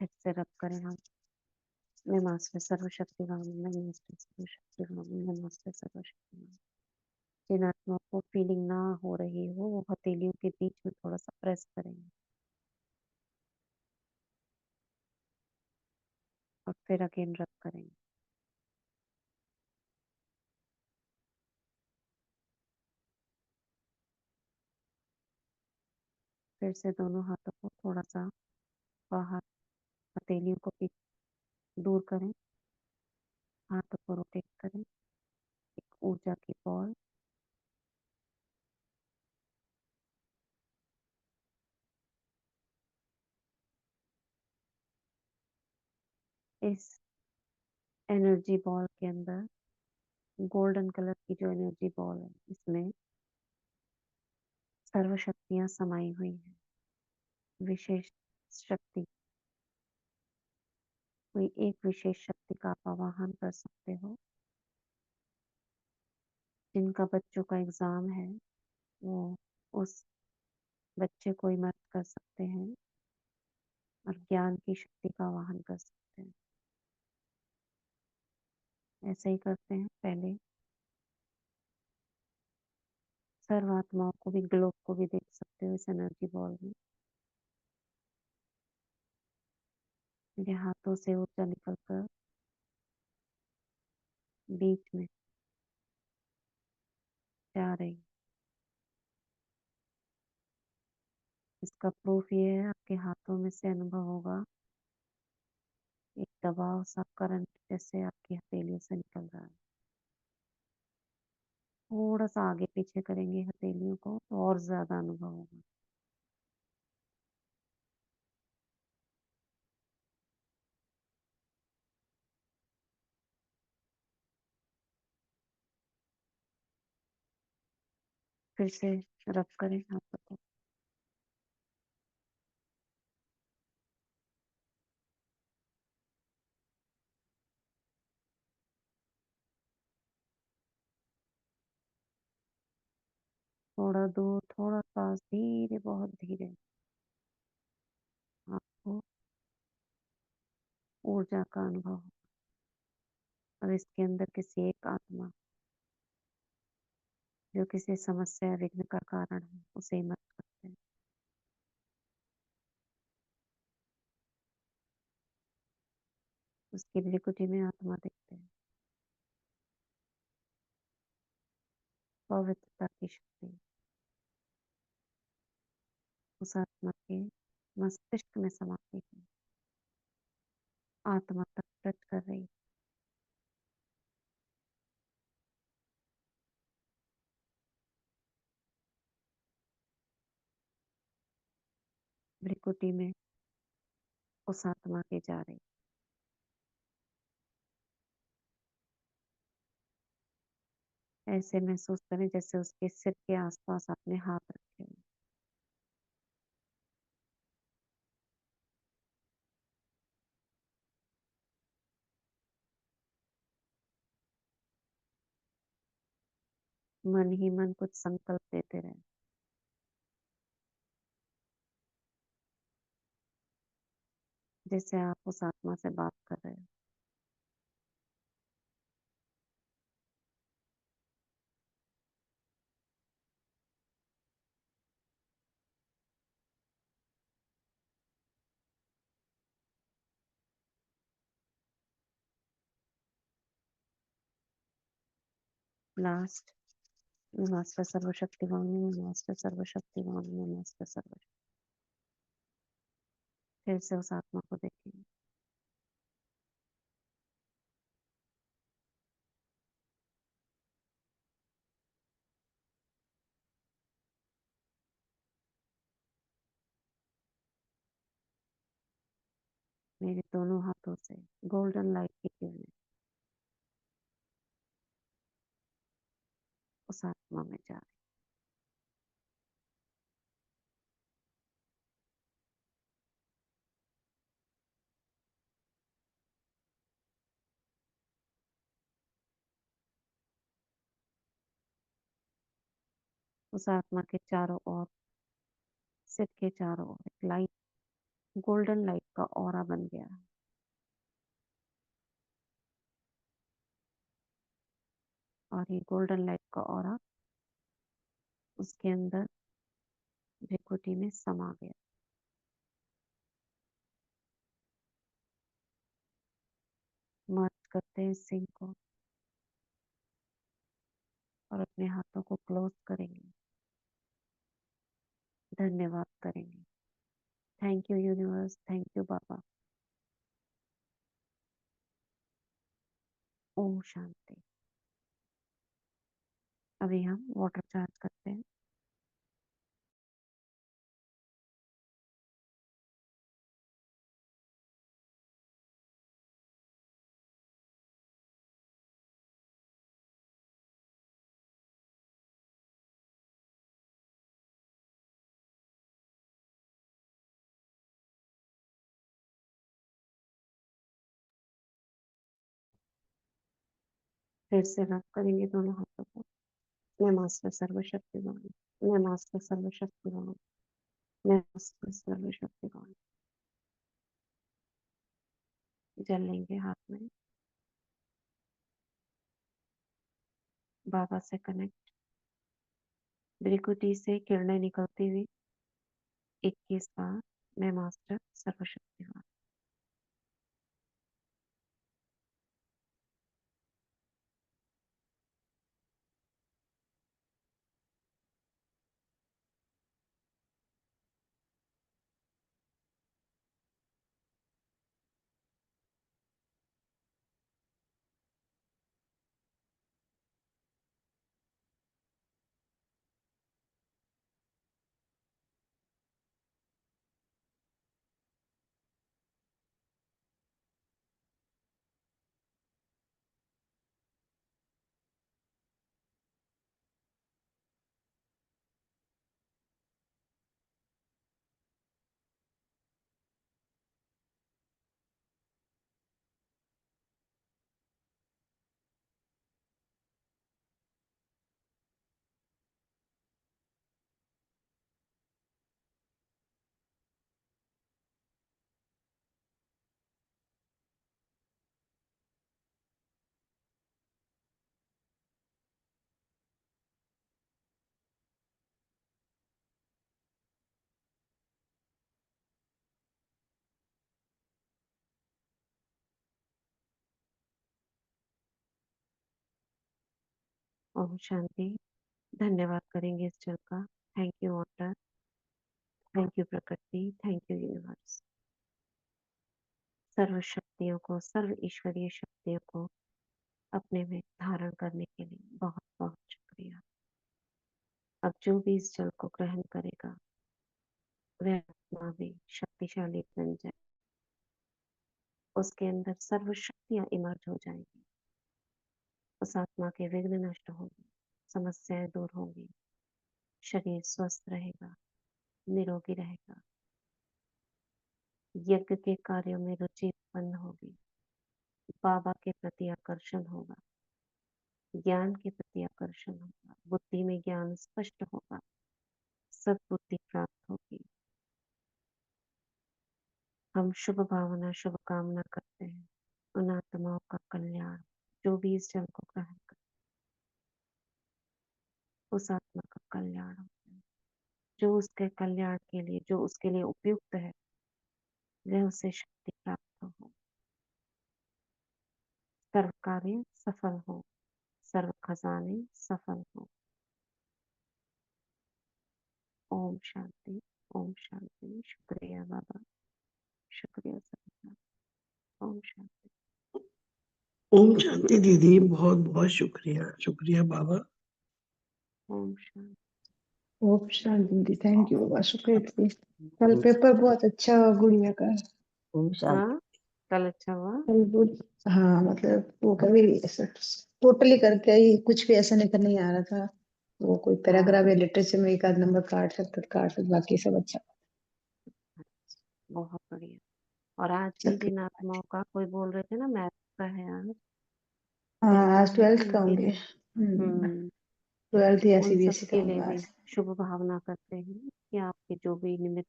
फिर से रब करें हम। नमस्ते सर्वशक्तिवान, नमस्ते सर्वशक्तिवान, नमस्ते सर्वशक्तिवान। जिन आत्माओं को फीलिंग ना हो रही हो वो हथेलियों के बीच में थोड़ा सा प्रेस करेंगे और फिर अगेन रब करेंगे। फिर से दोनों हाथों को थोड़ा सा बाहर हथेलियों को दूर करें, हाथों को रोटेट करें, एक ऊर्जा की बॉल इस एनर्जी बॉल के अंदर, गोल्डन कलर की जो एनर्जी बॉल है इसमें सर्व शक्तियां समाई हुई हैं। विशेष शक्ति, कोई एक विशेष शक्ति का आप आवाहन कर सकते हो। जिनका बच्चों का एग्जाम है वो उस बच्चे को इमर्ज कर सकते हैं और ज्ञान की शक्ति का आवाहन कर सकते हैं। ऐसे ही करते हैं। पहले सर्व आत्माओं को भी, ग्लोब को भी देख सकते हो इस एनर्जी बॉल में। मेरे हाथों से ऊर्जा निकलकर बीच में जा रही। इसका प्रूफ ये है, आपके हाथों में से अनुभव होगा एक दबाव सा, करंट जैसे आपकी हथेलियों से निकल रहा है। थोड़ा सा आगे पीछे करेंगे हथेलियों को तो और ज्यादा अनुभव होगा। फिर से रब करें हाथों को। थोड़ा दूर, थोड़ा पास, धीरे, बहुत धीरे आपको ऊर्जा का अनुभव हो। और इसके अंदर किसी एक आत्मा जो किसी समस्या या विघ्न का कारण है उसे मत करते हैं। उसकी भ्रिकुटी में आत्मा देखते हैं। पवित्रता की शक्ति उस आत्मा के मस्तिष्क में समाती है, आत्मा तक टच कर रही है। भ्रिकुटी में उस आत्मा के जा रही। ऐसे महसूस करें जैसे उसके सिर के आसपास आपने हाथ रखे हो। मन ही मन कुछ संकल्प देते रहे। जैसे आप उस आत्मा से बात कर रहे हो। लास्ट, नमस्ते सर्वशक्तिवान, नमस्ते सर्वशक्तिवान, नमस्ते सर्वशक्ति। फिर से उस आत्मा को देखेंगे। मेरे दोनों हाथों से गोल्डन लाइट की किरणें उस आत्मा में जा रही। उस आत्मा के चारों ओर, सिर के चारों ओर एक लाइट, गोल्डन लाइट का ऑरा बन गया है। और ये गोल्डन लाइट का ऑरा उसके अंदर भृकुटी में समा गया। मर्ज करते हैं सिंह को और अपने हाथों को क्लोज करेंगे, धन्यवाद करेंगे। Thank you universe, thank you बाबा। ओम शांति। अभी हम वाटर चार्ज करते हैं। फिर से रब करेंगे दोनों हाथों को। मैं मास्टर सर्वशक्तिमान, मैं मास्टर सर्वशक्तिमान, मैं मास्टर सर्वशक्तिमान। जल लेंगे हाथ में। बाबा से कनेक्ट। भृकुटी से किरणें निकलती हुई 21 बार मैं मास्टर सर्वशक्तिमान। ओम शांति। धन्यवाद करेंगे इस जल का। Thank you water, thank you प्रकृति, थैंक यू यूनिवर्स। सर्व शक्तियों को, सर्व ईश्वरीय शक्तियों को अपने में धारण करने के लिए बहुत बहुत शुक्रिया। अब जो भी इस जल को ग्रहण करेगा वह आत्मा भी शक्तिशाली बन जाए, उसके अंदर सर्व शक्तियां इमर्ज हो जाएंगी। उस आत्मा के विघ्न नष्ट होंगे, समस्याएं दूर होंगी, शरीर स्वस्थ रहेगा, निरोगी रहेगा, यज्ञ के कार्यों में रुचि उत्पन्न होगी, बाबा के प्रति आकर्षण होगा, ज्ञान के प्रति आकर्षण होगा, बुद्धि में ज्ञान स्पष्ट होगा, सद्बुद्धि प्राप्त होगी। हम शुभ भावना, शुभ कामना करते हैं उन आत्माओं का कल्याण जो भी इस जल को ग्रहण करे, उस आत्मा का कल्याण हो जाए। जो उसके कल्याण के लिए, जो उसके लिए उपयुक्त है, वह उसे शक्ति प्राप्त हो, सर्व कार्य सफल हो, सर्व खजाने सफल हो। ओम शांति, ओम शांति। शुक्रिया बाबा, शुक्रिया सबका। ओम शांति। ओम शांति दीदी, बहुत बहुत शुक्रिया, शुक्रिया बाबा। ओम शांति। ओम शांति। थैंक यू बाबा, शुक्रिया दीदी। कल पेपर बहुत अच्छा हुआ गुड़िया का। ओम शांति। हाँ, कल अच्छा हुआ। कल हाँ, मतलब वो कभी ऐसा टोटली करके ही कुछ भी ऐसा नहीं आ रहा था। वो कोई पैराग्राफ या लिटरेचर में एक आध नंबर काट सकते, बाकी सब अच्छा। बहुत बढ़िया। और आज भी जिन आत्माओं का, कोई बोल रहे थे ना मैथ का है आज, हाँ, आज पेपर है 12th का उनके होंगे। लिए। 12th या उन सब सीबीएसई का के लिए होगा भी आज। शुभ भावना करते हैं कि आपके जो भी निमित्त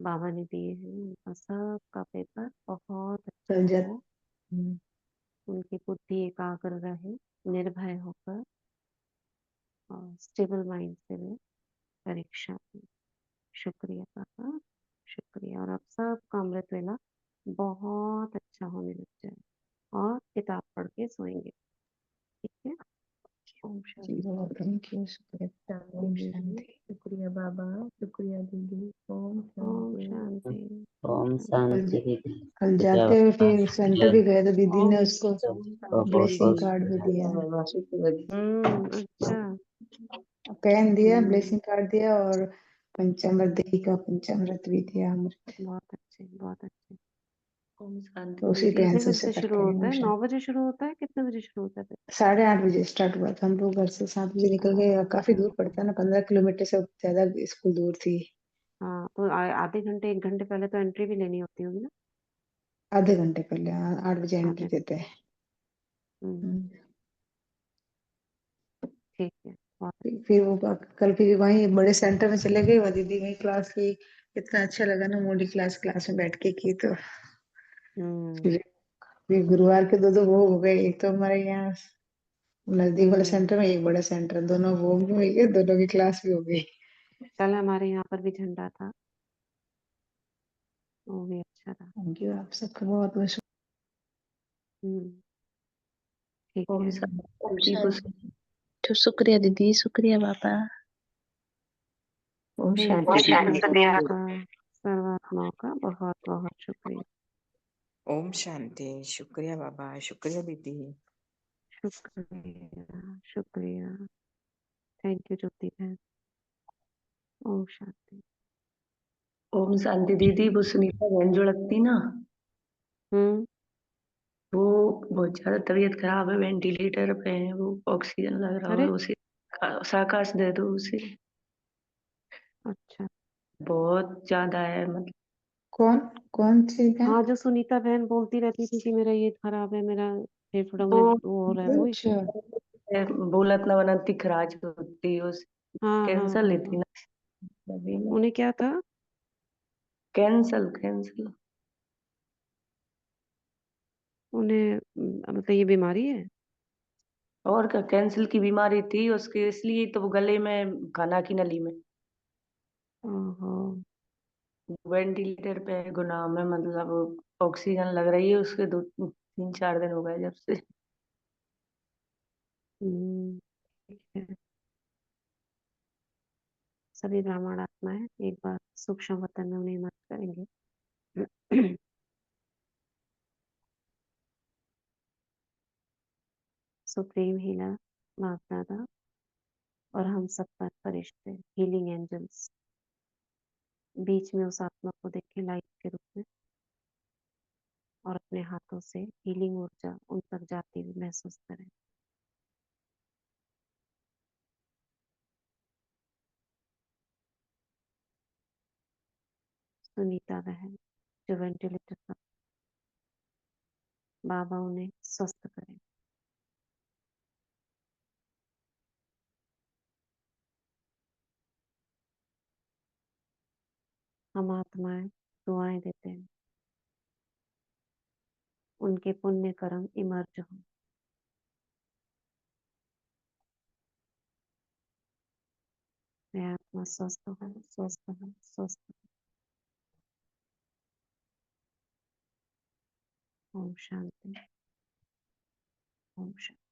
बाबा ने दिए हैं उनका सबका पेपर बहुत अच्छा चल जा। हो, उनकी बुद्धि एकाग्र रहे, निर्भय होकर और स्टेबल माइंड से वे परीक्षा दी। शुक्रिया पापा, शुक्रिया। और अब सबका अमृत वेला बहुत अच्छा होने लग जाए और किताब पढ़ के सोएंगे, ठीक है। ओम जी शांति। बाबा, थैंक यू, शुक्रिया। शांति ओम दीदी, शांति। शुक्रिया बाबा, शुक्रिया दीदी। ओम ओम शांति। शांति। ओम शांति। शांति। कल शुक्रिया जाते हुए बाबा, फिर सेंटर भी गए तो दीदी ने ओम उसको बहुत ब्लेसिंग बहुत कार्ड भी दिया, बाबा, शुक्रिया। अच्छा। पेन दिया, हम्म, ब्लेसिंग कार्ड दिया और पंचामृत दही का पंचामृत भी दिया, अमृत। बहुत अच्छे, बहुत अच्छे। ओम शांति तो उसी दीदी। पेन कितने से बजे उसे से शुरू करके आए। होता ओम है? शांति। 9 बजे शुरू होता है? कितने बजे शुरू होता है फिर? 8:30 बजे स्टार्ट हुआ था। हम लोग घर से 7 बजे निकल गए। काफी दूर पड़ता है ना, 15 किलोमीटर से ज्यादा स्कूल दूर थी। हाँ, तो आधे घंटे 1 घंटे पहले तो एंट्री भी लेनी होती होगी ना? आधे घंटे पहले 8 बजे एंट्री आधे। देते हैं। हम्म, ठीक है, बहुत फिर वो कल फिर वहीं बड़े सेंटर में चले गए। वहाँ दीदी वहीं क्लास की, इतना अच्छा लगा ना, मोडी क्लास में बैठ के की। तो हम्म, फिर गुरुवार के दो वो हो गए। एक तो हमारे यहाँ नजदीक वाले हम्म। सेंटर में, एक बड़ा सेंटर, दोनों वो भी हो गए, दोनों की क्लास भी हो गई। कल हमारे यहाँ पर भी झंडा था, वो भी अच्छा था। थैंक यू, आप सबका बहुत बहुत हम्म, ठीक ओम है। शांति दीदी, शुक्रिया दीदी, शुक्रिया बाबा। ओम ठीक शांति है, दीदी। सभी आत्माओं का, सर्वात्माओं का बहुत बहुत शुक्रिया। ओम शांति। शुक्रिया बाबा, शुक्रिया दीदी। शुक्रिया, शुक्रिया। थैंक यू ज्योति बहन। ओम शांति। ओम शांति दीदी। वो सुनीता बहन जो लगती ना, हम्म, वो बहुत ज्यादा तबीयत खराब है, वेंटिलेटर पे है, वो ऑक्सीजन लग रहा है अरे उसे। साकाश दे दो उसे। अच्छा। बहुत ज्यादा है मतलब। कौन कौन सी बहन? हाँ, जो सुनीता बहन बोलती रहती थी कि मेरा ये खराब है, मेरा फेफड़ों में वो वो हो रहा है, वही। अच्छा, बोलत ना बनती, खराज होती उस। हाँ हाँ कैंसर हाँ लेती हाँ। ना अभी में। उन्हें क्या था? Cancer cancer. उन्हें मतलब ये बीमारी है? और क्या, कैंसर की बीमारी थी उसके, इसलिए तो वो गले में, खाना की नली में। ओहो। वेंटिलेटर पे है गुनाह में, मतलब ऑक्सीजन लग रही है उसके। 2 3 4 दिन हो गए जब से। ठीक है। सभी ब्राह्मण आत्माएं एक बार सूक्ष्म वतन में उन्हें मत करेंगे। सुप्रीम हीलर बाप दादा और हम सब पर फरिश्ते, हीलिंग एंजल्स, बीच में उस आत्मा को देखें लाइट के रूप में, और अपने हाथों से हीलिंग ऊर्जा उन तक जाती हुई महसूस करें। सुनीता बहन जो वेंटिलेटर पर, बाबा उन्हें स्वस्थ करें। हम आत्माएं दुआएं देते हैं, उनके पुण्य कर्म इमर्ज हो। वे आत्मा स्वस्थ हो, स्वस्थ हो, स्वस्थ हो। ओम शांति, ओम शांति।